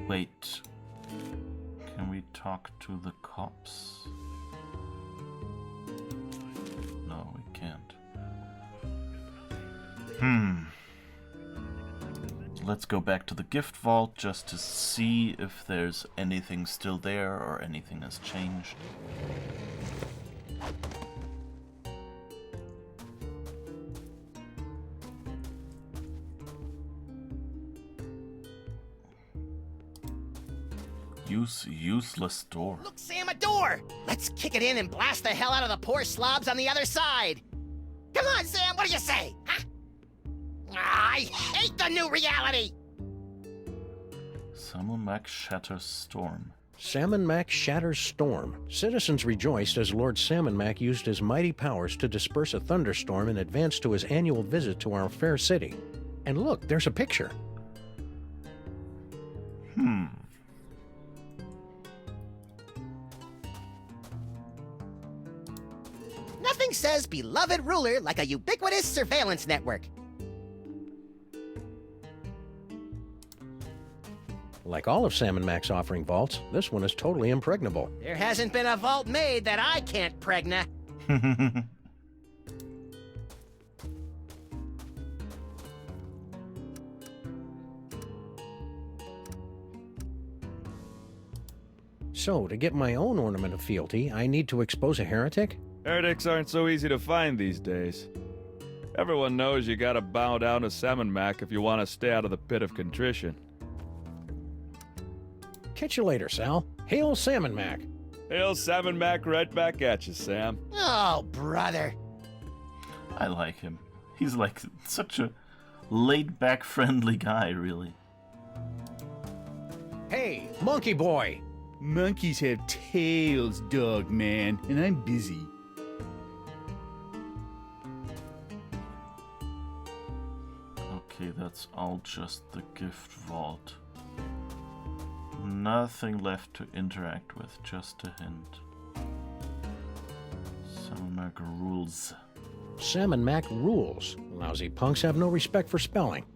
S1: Wait. Can we talk to the cops? No, we can't. Let's go back to the gift vault just to see if there's anything still there or anything has changed. Useless door.
S3: Look, Sam, a door! Let's kick it in and blast the hell out of the poor slobs on the other side!
S7: Come on, Sam, what do you say? Huh? Ah, I hate the new reality!
S1: Salmon Max shatters storm.
S2: Salmon Mac shatters storm. Citizens rejoiced as Lord Salmon Mac used his mighty powers to disperse a thunderstorm in advance to his annual visit to our fair city. And look, there's a picture.
S3: Nothing says beloved ruler like a ubiquitous surveillance network.
S2: Like all of Salmon Mac's offering vaults, this one is totally impregnable.
S3: There hasn't been a vault made that I can't pregna.
S2: So, to get my own ornament of fealty, I need to expose a heretic?
S12: Heretics aren't so easy to find these days. Everyone knows you gotta bow down to Salmon Mac if you want to stay out of the pit of contrition.
S2: Catch you later, Sal. Hail Salmon Mac.
S12: Hail Salmon Mac right back at you, Sam.
S3: Oh, brother.
S1: I like him. He's like such a laid-back, friendly guy, really.
S2: Hey, Monkey Boy!
S13: Monkeys have tails, dog man, and I'm busy.
S1: Okay, that's all just the gift vault. Nothing left to interact with, just a hint. Salmon Mac rules.
S2: Salmon Mac rules. Lousy punks have no respect for spelling.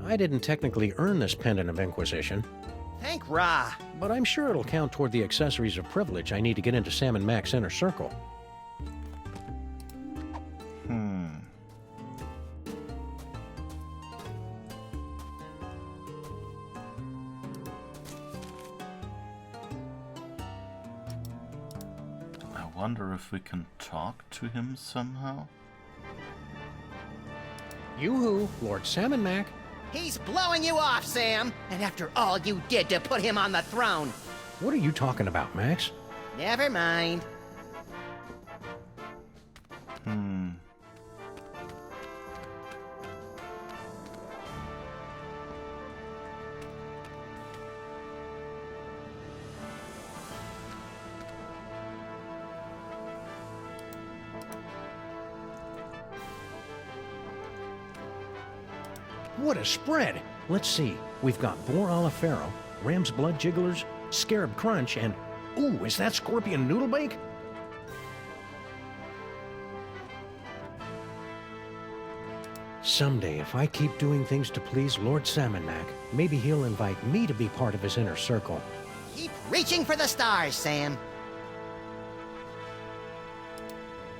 S2: I didn't technically earn this pendant of Inquisition,
S3: Thank Ra.
S2: but I'm sure it'll count toward the accessories of privilege I need to get into Salmon Mac's inner circle.
S1: I wonder if we can talk to him somehow?
S2: Yoo-hoo, Lord Salmon Mac.
S3: He's blowing you off, Sam. And after all you did to put him on the throne.
S2: What are you talking about, Max?
S3: Never mind.
S2: What a spread! Let's see. We've got Boar a la Pharaoh, Ram's Blood Jigglers, Scarab Crunch, and... Ooh, is that Scorpion Noodle Bake? Someday, if I keep doing things to please Lord Salmon Mac, maybe he'll invite me to be part of his inner circle.
S3: Keep reaching for the stars, Sam.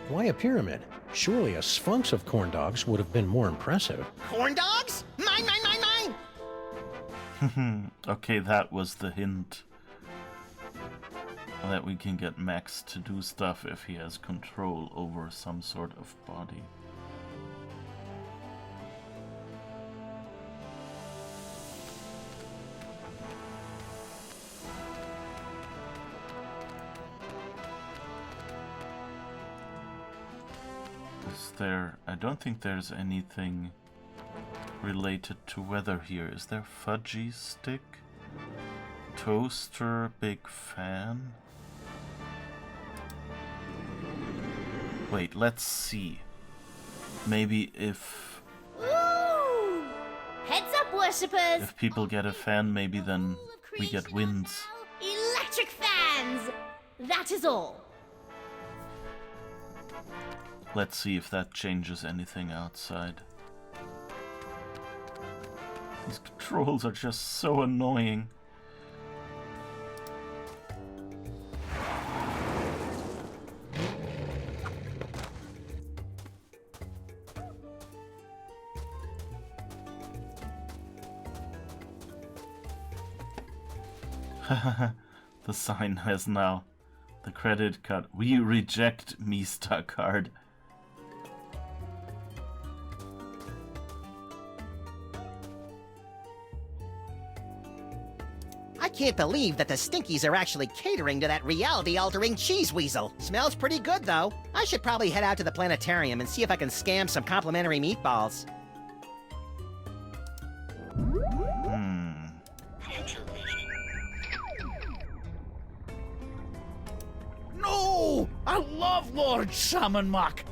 S2: Why a pyramid? Surely a sphinx of corn dogs would have been more impressive.
S3: Corn dogs? Mine, mine, mine, mine!
S1: Okay, that was the hint. That we can get Max to do stuff if he has control over some sort of body. Is there... I don't think there's anything related to weather here. Is there fudgy stick? Toaster, big fan? Wait, let's see. Maybe if
S8: Ooh! Heads up, worshippers!
S1: if people get a fan, maybe then we get winds.
S8: Electric fans! That is all.
S1: Let's see if that changes anything outside. These controls are just so annoying. The sign has now the credit card. We reject Mista card.
S3: I can't believe that the Stinkies are actually catering to that reality-altering cheese weasel. Smells pretty good, though. I should probably head out to the planetarium and see if I can scam some complimentary meatballs.
S10: No! I love Lord Salmon Mac.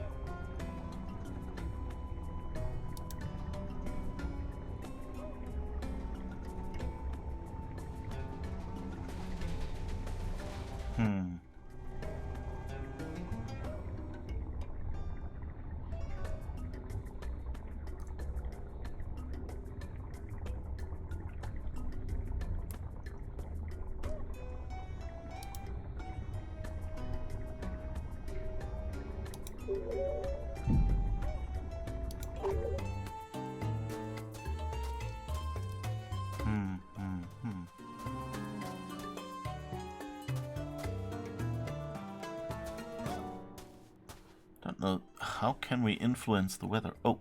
S1: Don't know. How can we influence the weather? Oh.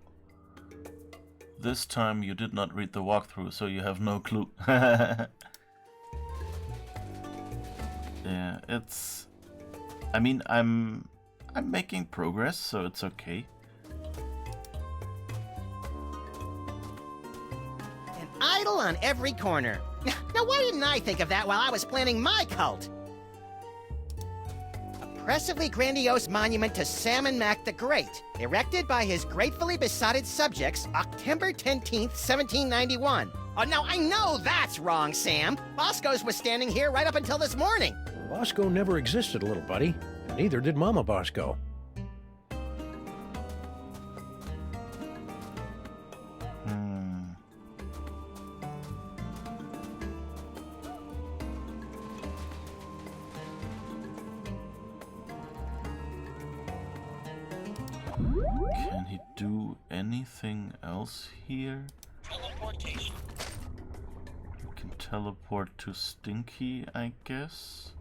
S1: This time you did not read the walkthrough, so you have no clue. Yeah, it's... I mean, I'm making progress, so it's okay.
S3: An idol on every corner. Now, why didn't I think of that while I was planning my cult? Impressively grandiose monument to Salmon Mac the Great, erected by his gratefully besotted subjects, October 10th, 1791. Oh, now I know that's wrong, Sam. Bosco's was standing here right up until this morning.
S2: Bosco never existed, little buddy. Neither did Mama Bosco.
S1: Can he do anything else here?
S10: Teleportation.
S1: You can teleport to Stinky, I guess.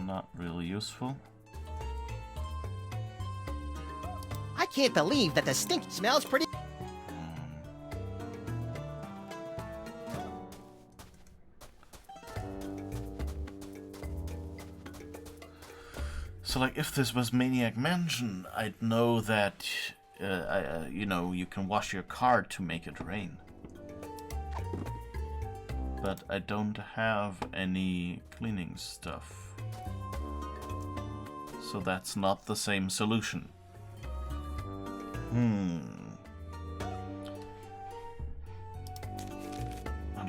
S1: Not really useful.
S3: I can't believe that the stink smells pretty...
S1: So, like, if this was Maniac Mansion, I'd know that, you know, you can wash your car to make it rain. But I don't have any cleaning stuff. So that's not the same solution.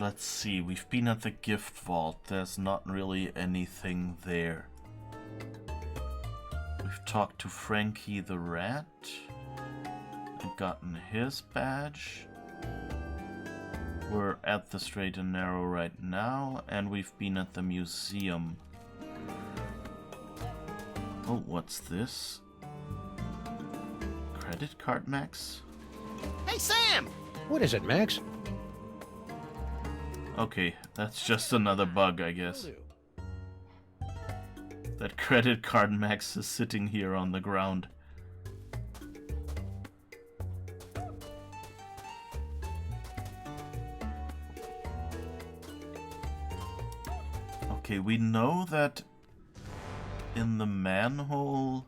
S1: Let's see, we've been at the gift vault. There's not really anything there. We've talked to Frankie the Rat and gotten his badge. We're at the Straight and Narrow right now, and we've been at the museum. Oh, what's this? Credit card, Max?
S3: Hey, Sam!
S2: What is it, Max?
S1: Okay, that's just another bug, I guess. That credit card Max is sitting here on the ground. Okay, we know that in the manhole...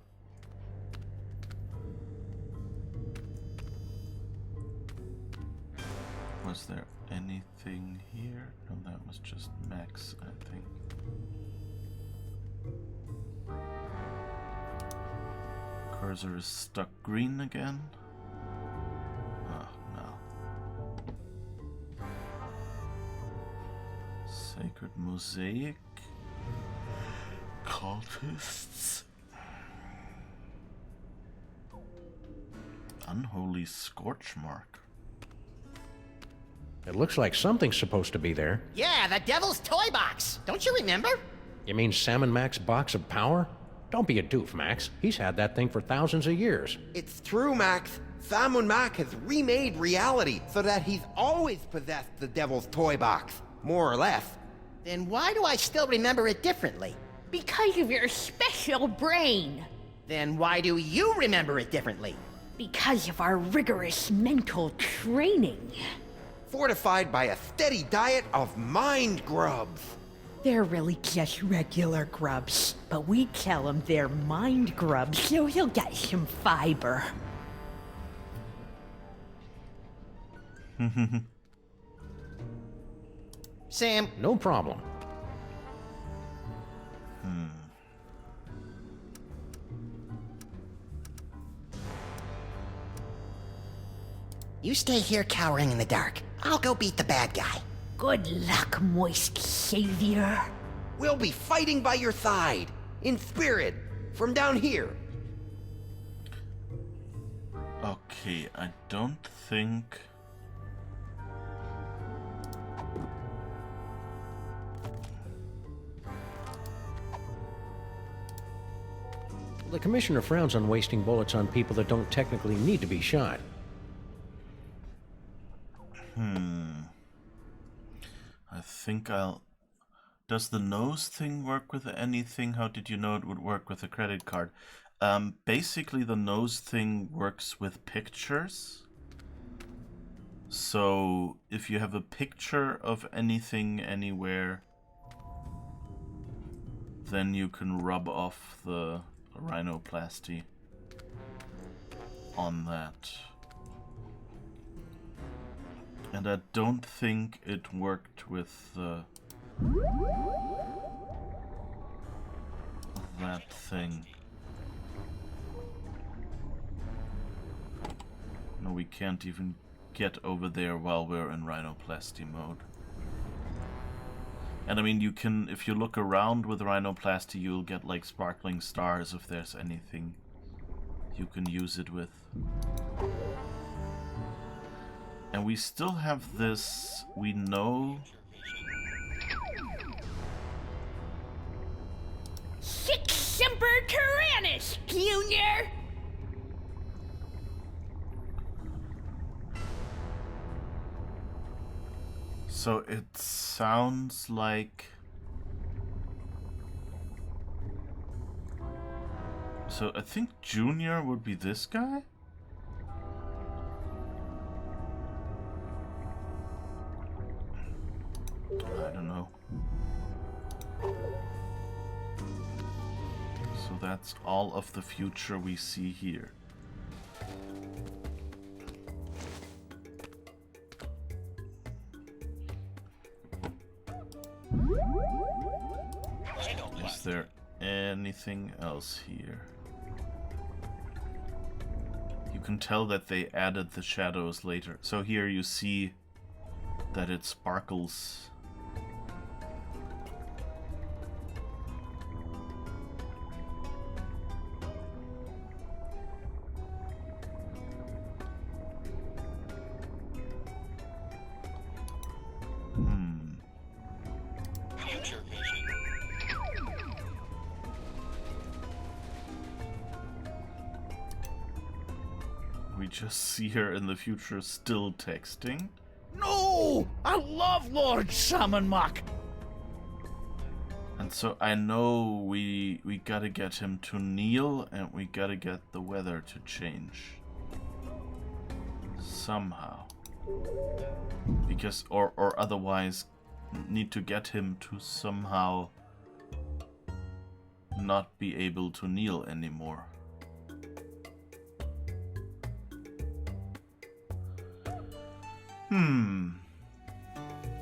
S1: Was there anything here? No, that was just Max, I think. Cursor is stuck green again. Oh, no. Sacred Mosaic. Cultists. Unholy Scorch Mark.
S2: It looks like something's supposed to be there.
S3: Yeah, the Devil's Toy Box. Don't you remember?
S2: You mean Salmon Mac's box of power? Don't be a doof, Max. He's had that thing for thousands of years.
S4: It's true, Max. Salmon Mac has remade reality so that he's always possessed the Devil's Toy Box, more or less.
S3: Then why do I still remember it differently?
S6: Because of your special brain.
S3: Then why do you remember it differently?
S6: Because of our rigorous mental training.
S4: Fortified by a steady diet of mind grubs.
S6: They're really just regular grubs, but we tell him they're mind grubs so he'll get some fiber.
S3: Sam.
S2: No problem.
S3: You stay here cowering in the dark. I'll go beat the bad guy.
S6: Good luck, moist savior.
S4: We'll be fighting by your side, in spirit, from down here.
S1: Okay, I don't think...
S2: The Commissioner frowns on wasting bullets on people that don't technically need to be shot.
S1: I think I'll... Does the nose thing work with anything? How did you know it would work with a credit card? Basically, the nose thing works with pictures. So, if you have a picture of anything anywhere, then you can rub off the rhinoplasty on that. And I don't think it worked with that thing. No, we can't even get over there while we're in rhinoplasty mode. And I mean, you can, if you look around with rhinoplasty, you'll get like sparkling stars if there's anything you can use it with. And we still have this, we know...
S6: Sic Semper Tyrannis, Junior!
S1: So it sounds like... So I think Junior would be this guy? I don't know. So that's all of the future we see here. Is there anything else here? You can tell that they added the shadows later. So here you see that it sparkles. We just see her in the future still texting.
S10: No! I love Lord Salmon Mock!
S1: And so I know we gotta get him to kneel, and we gotta get the weather to change. Somehow. Because, or otherwise, need to get him to somehow not be able to kneel anymore.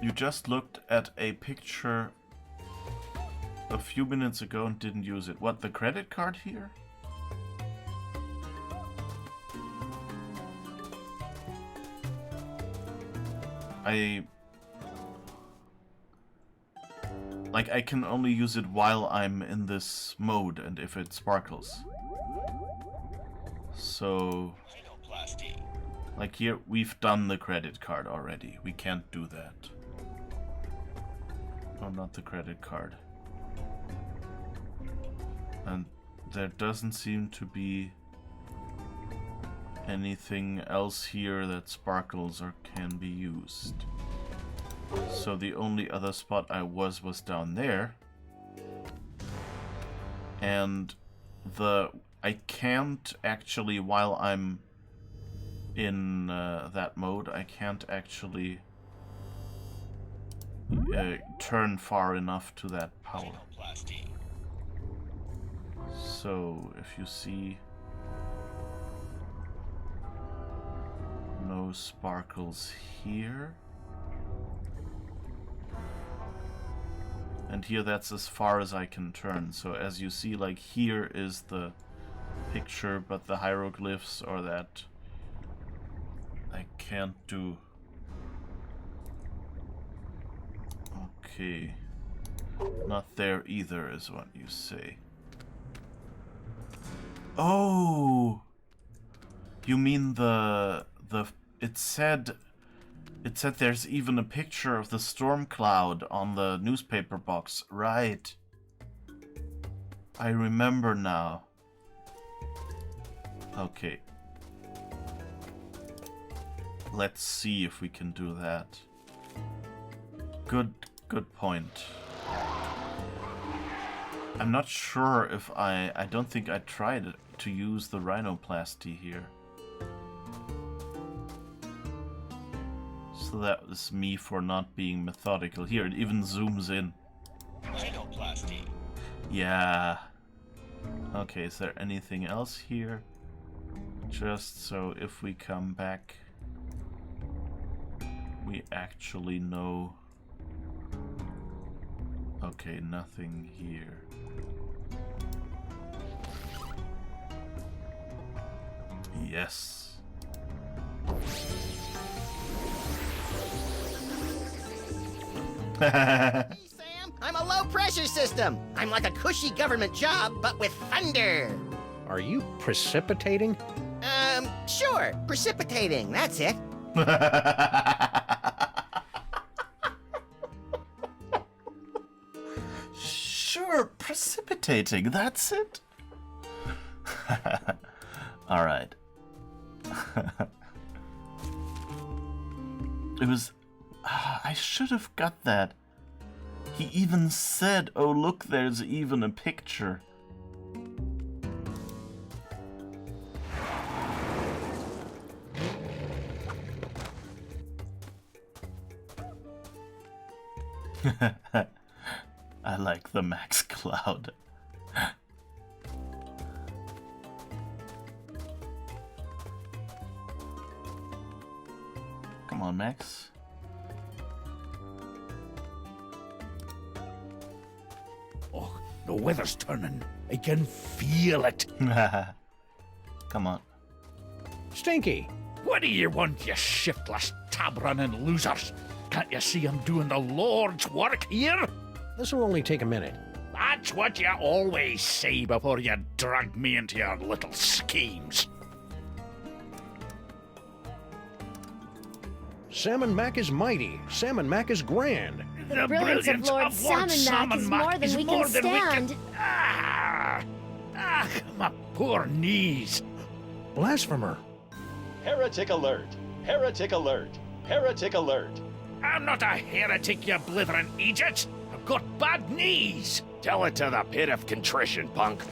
S1: You just looked at a picture a few minutes ago and didn't use it. What, the credit card here? I can only use it while I'm in this mode and if it sparkles. So... Like here, we've done the credit card already. We can't do that. Oh, not the credit card. And there doesn't seem to be anything else here that sparkles or can be used. So the only other spot I was down there. And I can't actually, while I'm in that mode, I can't actually turn far enough to that power. So, if you see no sparkles here, and here that's as far as I can turn. So as you see, like, here is the picture, but the hieroglyphs or that I can't do. Okay. Not there either is what you say. Oh! You mean it said there's even a picture of the storm cloud on the newspaper box. Right. I remember now. Okay. Let's see if we can do that. Good point. I'm not sure if I don't think I tried to use the rhinoplasty here. So that was me for not being methodical. Here, it even zooms in.
S14: Rhinoplasty.
S1: Yeah. Okay, is there anything else here? Just so if we come back, we actually know. Okay, nothing here. Yes.
S3: Hey, Sam, I'm a low-pressure system. I'm like a cushy government job, but with thunder.
S2: Are you precipitating?
S3: Sure. Precipitating, that's it.
S1: Sure, precipitating, that's it. Alright. It was... I should have got that. He even said, oh look, there's even a picture. I like the Max Cloud. Come on, Max.
S10: Oh, the weather's turning. I can feel it.
S1: Come on.
S2: Stinky!
S10: What do you want, you shiftless, tab-running losers? Can't you see I'm doing the Lord's work here?
S2: This will only take a minute.
S10: That's what you always say before you drag me into your little schemes.
S2: Salmon Mac is mighty. Salmon Mac is grand.
S8: The brilliance of Lord Salmon Mac is more than we can stand.
S10: My poor knees.
S2: Blasphemer.
S14: Heretic alert! Heretic alert! Heretic alert!
S10: I'm not a heretic, you blithering Egypt. I've got bad knees.
S14: Tell it to the pit of contrition, punk.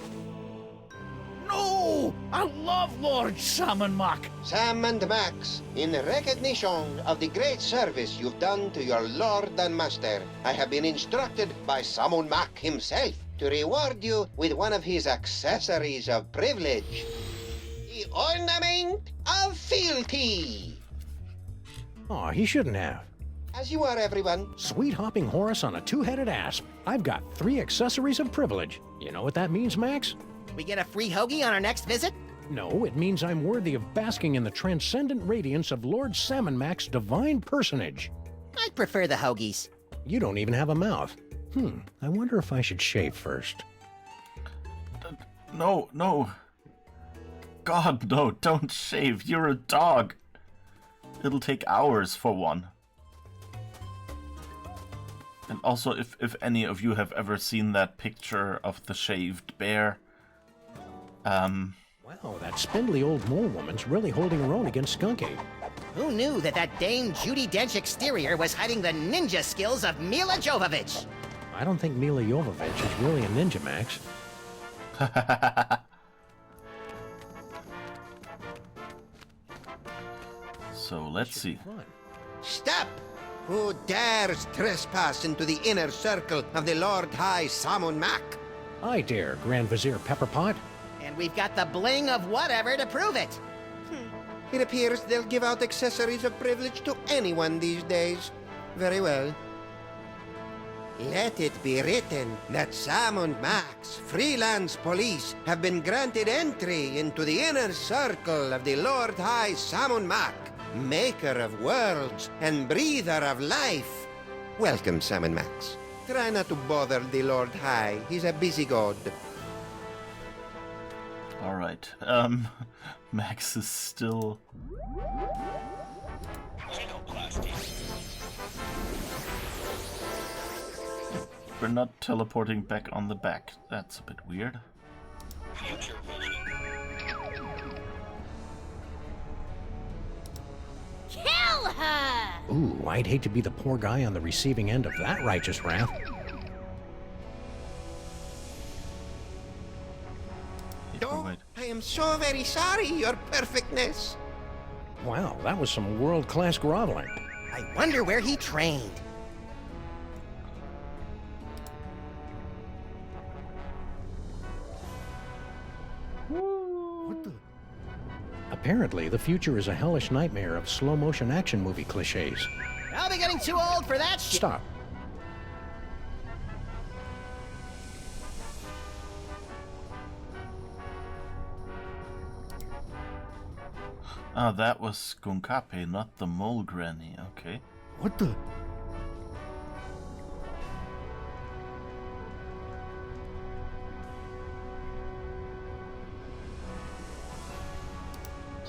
S10: No! I love Lord Salmon Mac.
S4: Sam and Max, in recognition of the great service you've done to your lord and master, I have been instructed by Salmon Mac himself to reward you with one of his accessories of privilege. The ornament of fealty.
S2: Aw, he shouldn't have.
S4: As you are, everyone.
S2: Sweet hopping Horus on a two-headed asp. I've got 3 accessories of privilege. You know what that means, Max?
S3: We get a free hoagie on our next visit?
S2: No, it means I'm worthy of basking in the transcendent radiance of Lord Salmon Mac's divine personage.
S3: I'd prefer the hoagies.
S2: You don't even have a mouth. I wonder if I should shave first.
S1: No, no. God, no, don't shave. You're a dog. It'll take hours for one. And also, if any of you have ever seen that picture of the shaved bear,
S2: Wow, that spindly old mole woman's really holding her own against Skunky.
S3: Who knew that Dame Judi Dench exterior was hiding the ninja skills of Mila Jovovich?
S2: I don't think Mila Jovovich is really a ninja, Max.
S1: So let's see.
S4: Stop! Who dares trespass into the inner circle of the Lord High Samun Mac?
S2: I dare, Grand Vizier Pepperpot.
S3: And we've got the bling of whatever to prove it.
S4: It appears they'll give out accessories of privilege to anyone these days. Very well. Let it be written that Sam and Max, freelance police, have been granted entry into the inner circle of the Lord High Samun Mac, maker of worlds and breather of life. Welcome, Sam and Max. Try not to bother the Lord High. He's a busy god.
S1: Alright, Max is still... We're not teleporting back on the back. That's a bit weird.
S8: Kill her!
S2: Ooh, I'd hate to be the poor guy on the receiving end of that righteous wrath.
S4: Oh, I am so very sorry, Your Perfectness.
S2: Wow, that was some world-class groveling.
S3: I wonder where he trained.
S2: Apparently, the future is a hellish nightmare of slow-motion action movie cliches.
S3: I'll be getting too old for that shit.
S2: Stop.
S1: Ah, that was Skunkape, not the mole granny. Okay.
S2: What the...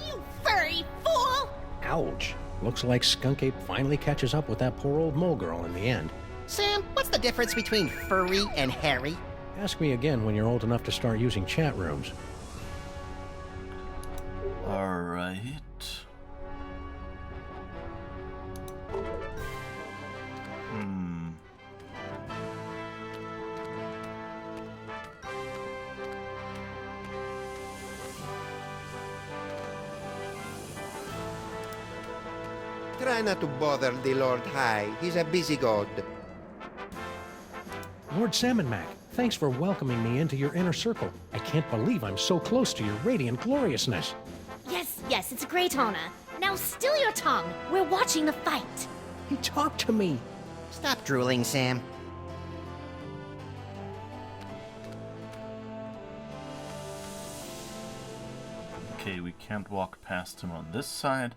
S8: You furry fool!
S2: Ouch. Looks like Skunk Ape finally catches up with that poor old mole girl in the end.
S3: Sam, what's the difference between furry and hairy?
S2: Ask me again when you're old enough to start using chat rooms.
S1: Alright.
S4: Try not to bother the Lord High. He's a busy god.
S2: Lord Salmon Mac, thanks for welcoming me into your inner circle. I can't believe I'm so close to your radiant gloriousness.
S8: Yes, it's a great honor. Now still your tongue. We're watching the fight.
S2: Talk to me.
S3: Stop drooling, Sam.
S1: Okay, we can't walk past him on this side.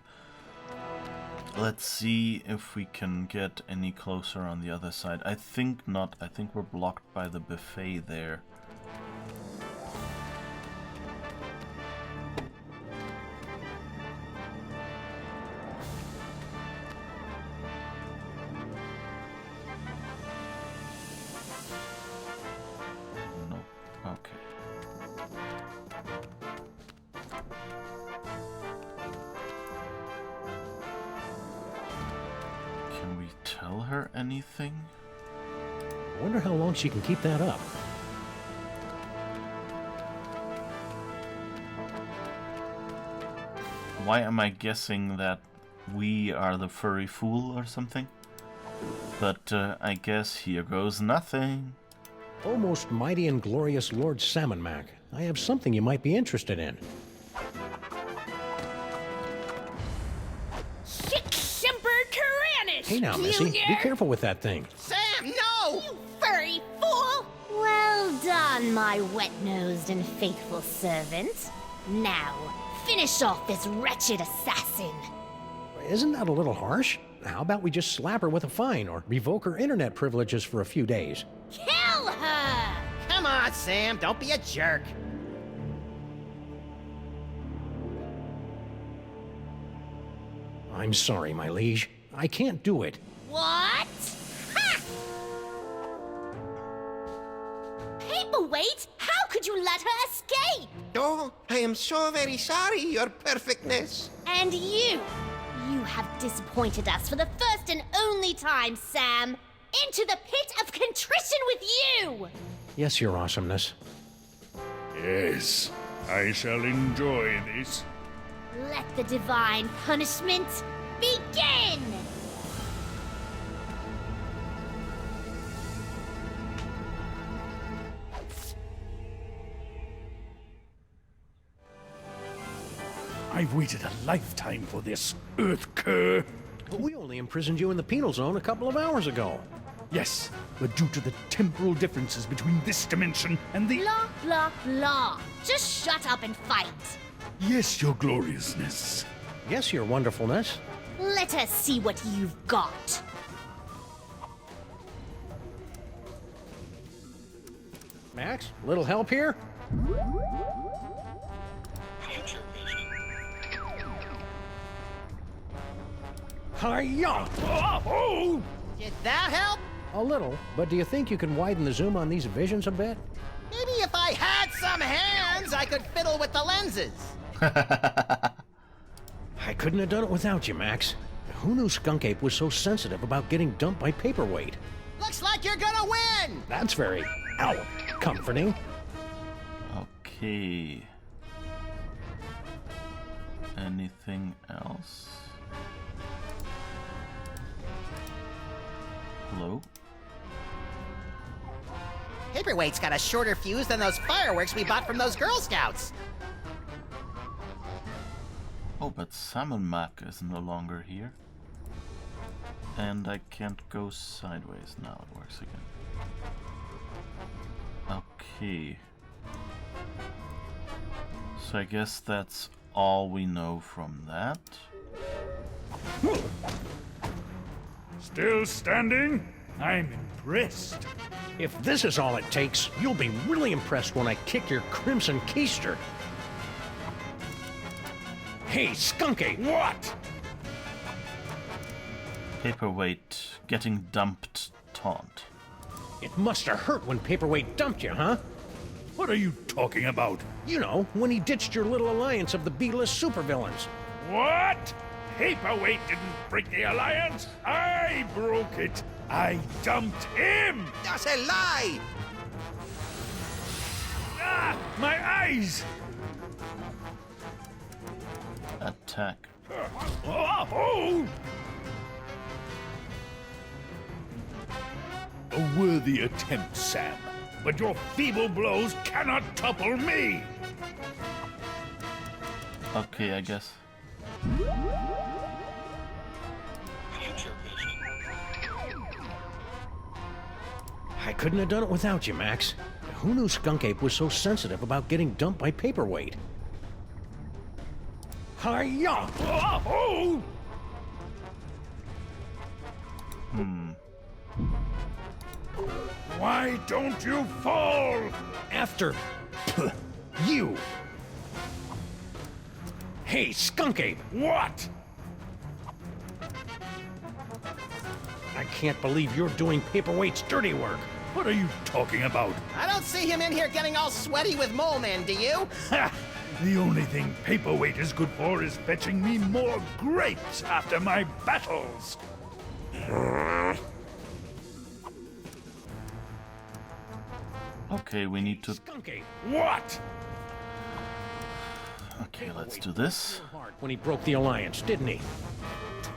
S1: Let's see if we can get any closer on the other side. I think not. I think we're blocked by the buffet there. No. Okay. Can we tell her anything?
S2: I wonder how long she can keep that up.
S1: Why am I guessing that we are the furry fool or something? But I guess here goes nothing.
S2: O most mighty and glorious Lord Salmon Mac, I have something you might be interested in. Hey now, Missy, be careful with that thing.
S3: Sam, no!
S8: You furry fool! Well done, my wet-nosed and faithful servant. Now, finish off this wretched assassin.
S2: Isn't that a little harsh? How about we just slap her with a fine or revoke her internet privileges for a few days?
S8: Kill her!
S3: Come on, Sam, don't be a jerk.
S2: I'm sorry, my liege. I can't do it.
S8: What? Ha! Paperweight? How could you let her escape?
S4: Oh, I am so very sorry, Your Perfectness.
S8: And you have disappointed us for the first and only time, Sam. Into the pit of contrition with you!
S2: Yes, Your Awesomeness.
S10: Yes, I shall enjoy this.
S8: Let the divine punishment begin!
S10: I've waited a lifetime for this, Earth cur.
S2: But we only imprisoned you in the penal zone a couple of hours ago.
S10: Yes, but due to the temporal differences between this dimension and the...
S8: Blah, blah, blah. Just shut up and fight.
S10: Yes, your gloriousness.
S2: Yes, your wonderfulness.
S8: Let us see what you've got.
S2: Max, little help here?
S14: Future vision.
S2: Hi-ya!
S10: Oh!
S7: Did that help?
S2: A little, but do you think you can widen the zoom on these visions a bit?
S7: Maybe if I had some hands, I could fiddle with the lenses.
S2: I couldn't have done it without you, Max. Who knew Skunk Ape was so sensitive about getting dumped by Paperweight?
S7: Looks like you're gonna win!
S2: That's very, comforting.
S1: Okay. Anything else? Hello?
S7: Paperweight's got a shorter fuse than those fireworks we bought from those Girl Scouts.
S1: Oh, but Salmon Mac is no longer here. And I can't go sideways. Now it works again. Okay. So I guess that's all we know from that.
S10: Still standing? I'm impressed.
S2: If this is all it takes, you'll be really impressed when I kick your Crimson Keister. Hey, Skunk Ape!
S10: What?
S1: Paperweight getting dumped taunt.
S2: It must have hurt when Paperweight dumped you, huh?
S10: What are you talking about?
S2: You know, when he ditched your little alliance of the B-list supervillains.
S10: What? Paperweight didn't break the alliance. I broke it. I dumped him.
S4: That's a lie!
S10: Ah, my eyes!
S1: Attack.
S10: Oh! A worthy attempt, Sam. But your feeble blows cannot topple me!
S1: Okay, I guess.
S14: Future vision.
S2: I couldn't have done it without you, Max. Who knew Skunk Ape was so sensitive about getting dumped by Paperweight? Hi-ya!
S10: Oh! Why don't you fall?
S2: After you. Hey, Skunk Ape!
S10: What?
S2: I can't believe you're doing Paperweight's dirty work.
S10: What are you talking about?
S7: I don't see him in here getting all sweaty with Mole Man, do you?
S10: Ha! The only thing Paperweight is good for is fetching me more grapes after my battles.
S1: Okay, we need to...
S2: Skunk Ape!
S10: What?
S1: Okay, let's do this.
S2: Hard when he broke the alliance, didn't he?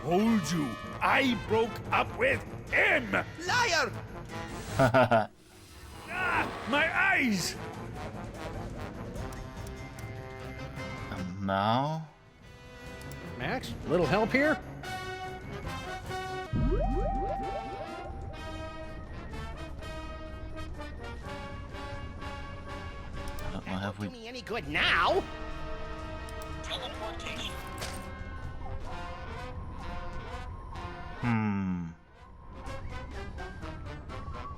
S10: Told you, I broke up with him!
S4: Liar!
S10: Ah, my eyes!
S1: And now...
S2: Max, little help here?
S1: I don't know, have we...
S7: Do me any good now?
S14: Teleportation.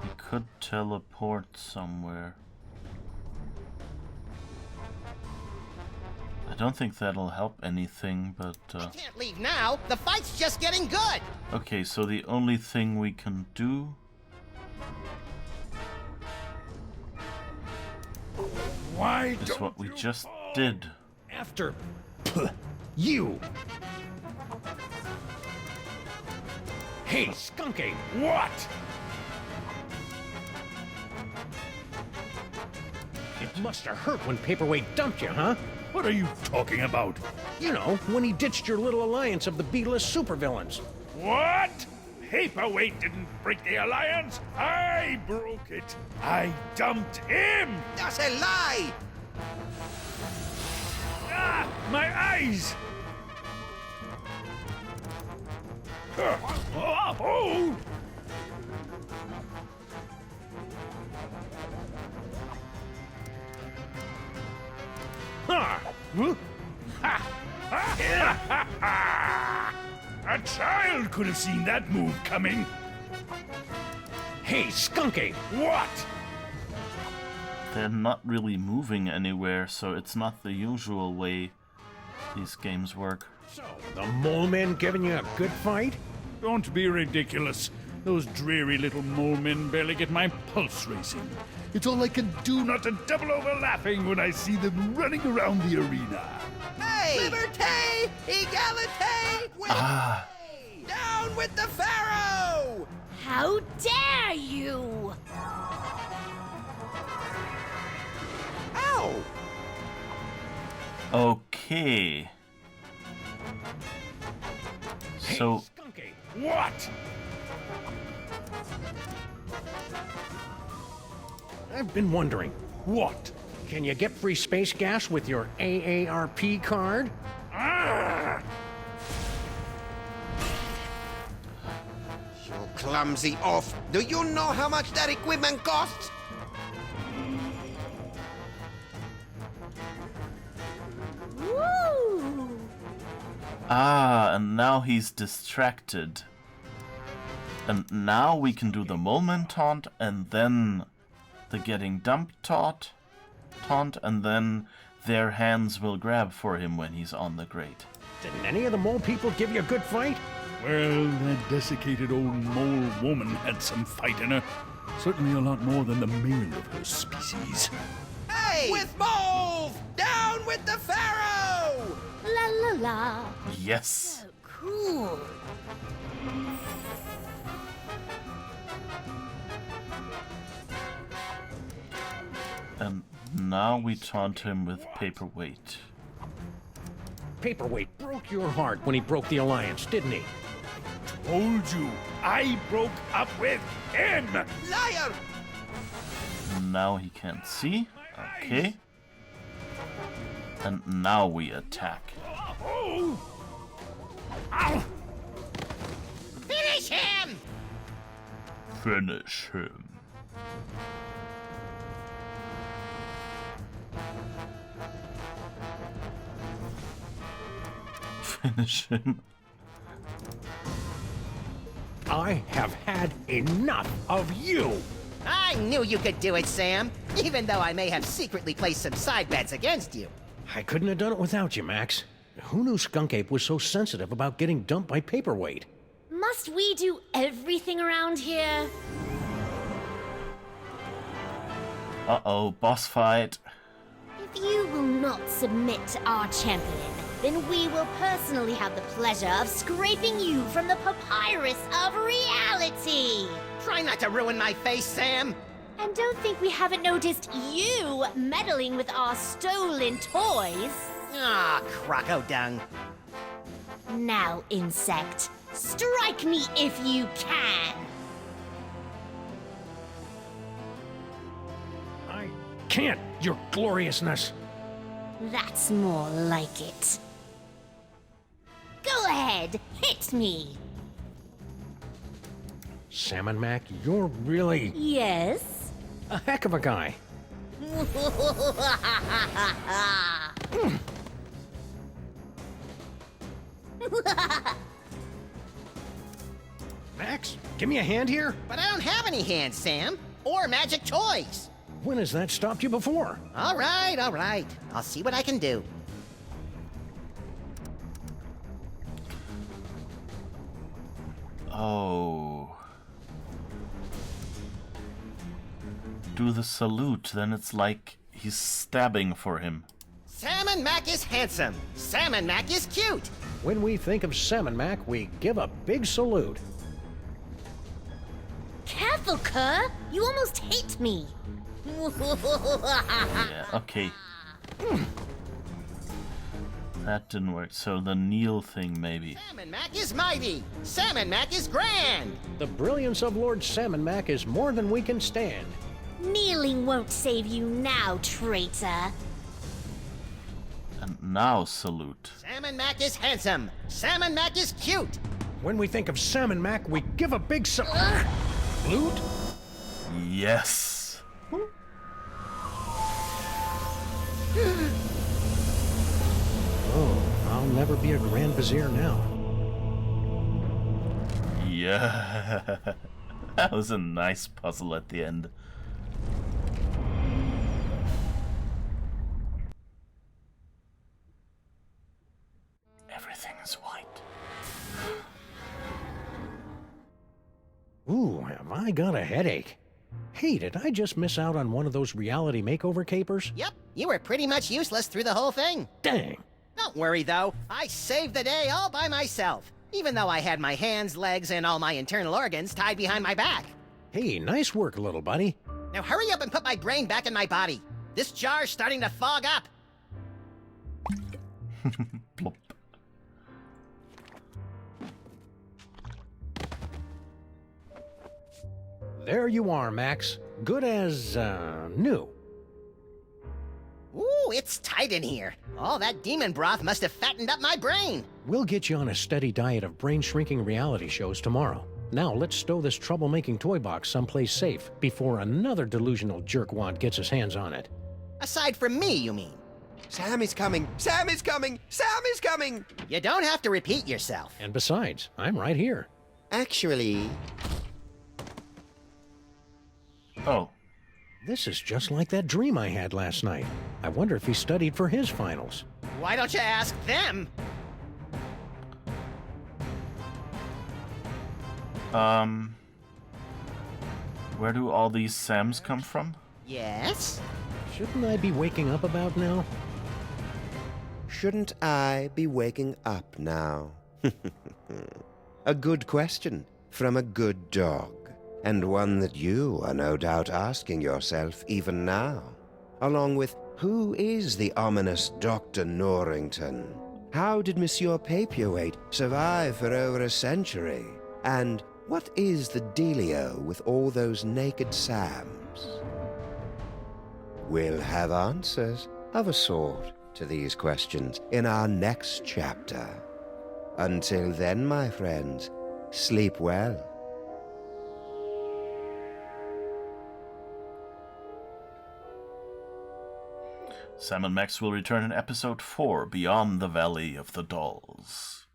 S1: We could teleport somewhere. I don't think that'll help anything, but...
S7: Can't leave now. The fight's just getting good.
S1: Okay, so the only thing we can do...
S10: Why
S1: is
S10: don't
S1: what we
S10: you
S1: just
S10: fall?
S1: did.
S2: After you. Hey, Skunk Ape!
S10: What?
S2: It must have hurt when Paperweight dumped you, huh?
S10: What are you talking about?
S2: You know, when he ditched your little alliance of the B-list supervillains.
S10: What? Paperweight didn't break the alliance. I broke it. I dumped him.
S4: That's a lie!
S10: Ah, my eyes! Oh!
S2: Ha!
S10: A child could have seen that move coming.
S2: Hey, Skunky!
S10: What?
S1: They're not really moving anywhere, so it's not the usual way these games work.
S2: So, the mole men giving you a good fight?
S10: Don't be ridiculous. Those dreary little mole men barely get my pulse racing. It's all I can do not to double over laughing when I see them running around the arena.
S3: Hey! Liberté! Egalite! Down with the Pharaoh!
S8: How dare you!
S3: Ow!
S1: Okay. So,
S2: Skunky!
S10: What?
S2: I've been wondering,
S10: What?
S2: can you get free space gas with your AARP card?
S10: Ah!
S4: You clumsy oaf. Do you know how much that equipment costs?
S8: Woo!
S1: and now he's distracted. And now we can do the moment taunt, and then the getting dumped taunt, and then their hands will grab for him when he's on the grate.
S2: Didn't any of the mole people give you a good fight?
S10: Well, that desiccated old mole woman had some fight in her. Certainly a lot more than the male of her species.
S3: Hey! With Mauve! Down with the Pharaoh!
S8: La la la.
S1: Yes.
S8: Cool.
S1: And now we taunt him with paperweight.
S2: Paperweight broke your heart when he broke the alliance, didn't he?
S10: Told you, I broke up with him!
S3: Liar!
S1: Now he can't see. Okay. And now we attack.
S10: Oh! Ow!
S3: Finish him!
S1: Finish him. Finish him.
S2: I have had enough of you!
S3: I knew you could do it, Sam. Even though I may have secretly placed some side bets against you.
S2: I couldn't have done it without you, Max. Who knew Skunk Ape was so sensitive about getting dumped by Paperweight?
S8: Must we do everything around here?
S1: Uh-oh, boss fight.
S8: If you will not submit to our champion, then we will personally have the pleasure of scraping you from the papyrus of reality.
S3: Try not to ruin my face, Sam.
S8: And don't think we haven't noticed you meddling with our stolen toys.
S3: Ah, croco dung.
S8: Now, insect, strike me if you can.
S2: I can't, your gloriousness.
S8: That's more like it. Go ahead, hit me.
S2: Salmon Mac, you're really
S8: Yes?
S2: a heck of a guy. Max, give me a hand here.
S3: But I don't have any hands, Sam. Or magic toys.
S2: When has that stopped you before?
S3: All right, all right. I'll see what I can do.
S1: Oh. Do the salute, then it's like he's stabbing for him.
S3: Salmon Mac is handsome. Salmon Mac is cute.
S2: When we think of Salmon Mac, we give a big salute.
S8: Careful, Kerr. You almost hit me.
S1: Yeah, okay. That didn't work. So the kneel thing, maybe.
S3: Salmon Mac is mighty. Salmon Mac is grand.
S2: The brilliance of Lord Salmon Mac is more than we can stand.
S8: Kneeling won't save you now, traitor.
S1: And now salute.
S3: Salmon Mac is handsome. Salmon Mac is cute.
S2: When we think of Salmon Mac, we give a big flute?
S1: Yes.
S2: Oh, I'll never be a Grand Vizier now.
S1: Yeah. That was a nice puzzle at the end. Everything is white.
S2: Ooh, have I got a headache. Hey, did I just miss out on one of those reality makeover capers?
S3: Yep, you were pretty much useless through the whole thing.
S2: Dang.
S3: Don't worry, though. I saved the day all by myself, even though I had my hands, legs, and all my internal organs tied behind my back.
S2: Hey, nice work, little buddy.
S3: Now hurry up and put my brain back in my body. This jar's starting to fog up.
S1: Plop.
S2: There you are, Max. Good as, new.
S3: Ooh, it's tight in here. All that demon broth must have fattened up my brain.
S2: We'll get you on a steady diet of brain-shrinking reality shows tomorrow. Now let's stow this troublemaking toy box someplace safe before another delusional jerkwad gets his hands on it.
S3: Aside from me, you mean?
S4: Sam is coming! Sam is coming! Sam is coming!
S3: You don't have to repeat yourself.
S2: And besides, I'm right here.
S4: Actually...
S1: Oh.
S2: This is just like that dream I had last night. I wonder if he studied for his finals.
S3: Why don't you ask them?
S1: Where do all these Sams come from?
S3: Yes?
S2: Shouldn't I be waking up about now?
S4: Shouldn't I be waking up now? A good question from a good dog. And one that you are no doubt asking yourself even now. Along with, who is the ominous Dr. Norrington? How did Monsieur Paperweight survive for over a century? And what is the dealio with all those naked Sams? We'll have answers of a sort to these questions in our next chapter. Until then, my friends, sleep well.
S1: Sam and Max will return in episode 4, Beyond the Valley of the Dolls.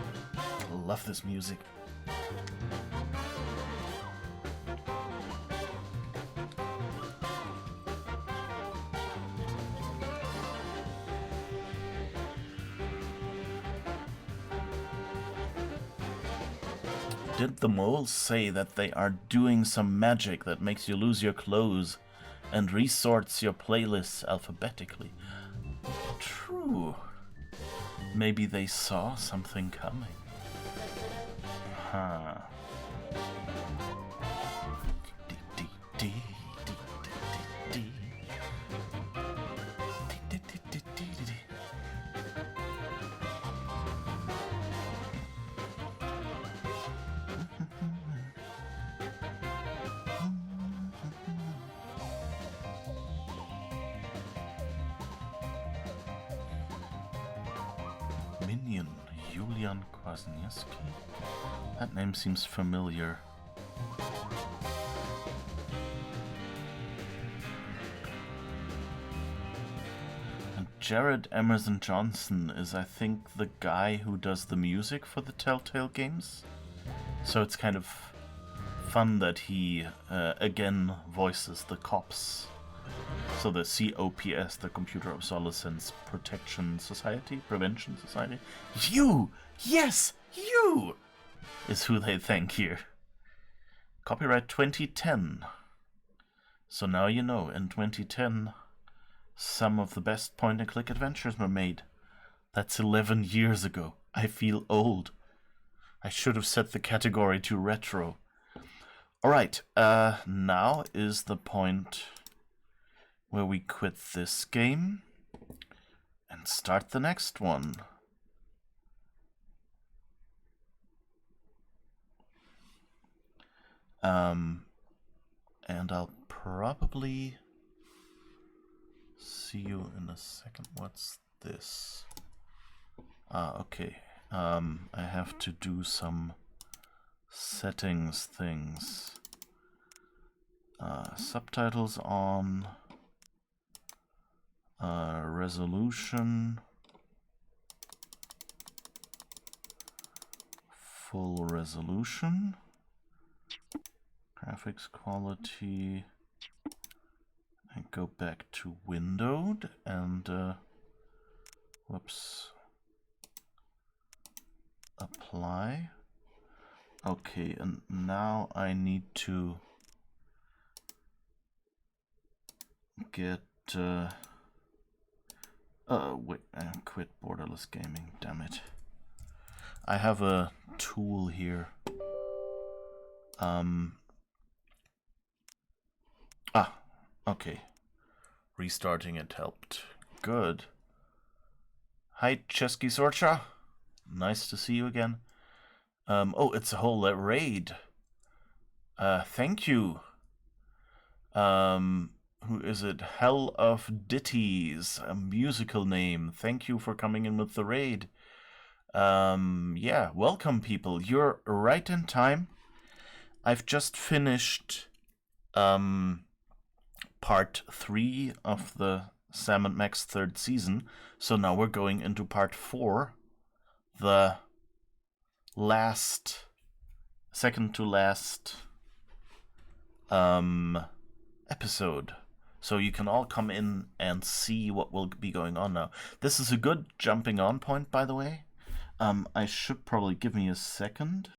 S1: I love this music. Did the moles say that they are doing some magic that makes you lose your clothes and resorts your playlists alphabetically? True. Maybe they saw something coming. Huh. Minion, Julian Kwasniewski? That name seems familiar. And Jared Emerson Johnson is, I think, the guy who does the music for the Telltale games. So it's kind of fun that he, again, voices the cops. So the COPS, the Computer Obsolescence Protection Society, Prevention Society. You! Yes! You! Is who they thank here. Copyright 2010. So now you know, in 2010, some of the best point-and-click adventures were made. That's 11 years ago. I feel old. I should have set the category to retro. Alright, now is the point where we quit this game and start the next one. And I'll probably see you in a second. What's this? Okay. I have to do some settings things. Subtitles on. Resolution. Full resolution. Graphics quality. And go back to windowed and whoops. Apply. Okay, and now I need to get wait, I quit borderless gaming, damn it. I have a tool here. Okay. Restarting it helped. Good. Hi, Chesky Sorcha. Nice to see you again. Oh, it's a whole raid. Thank you. Who is it? Hell of Ditties, a musical name. Thank you for coming in with the raid. Yeah, welcome people. You're right in time. I've just finished, part 3 of the Sam and Max 3rd season. So now we're going into part 4. The second to last episode. So you can all come in and see what will be going on now. This is a good jumping on point, by the way. I should probably give me a second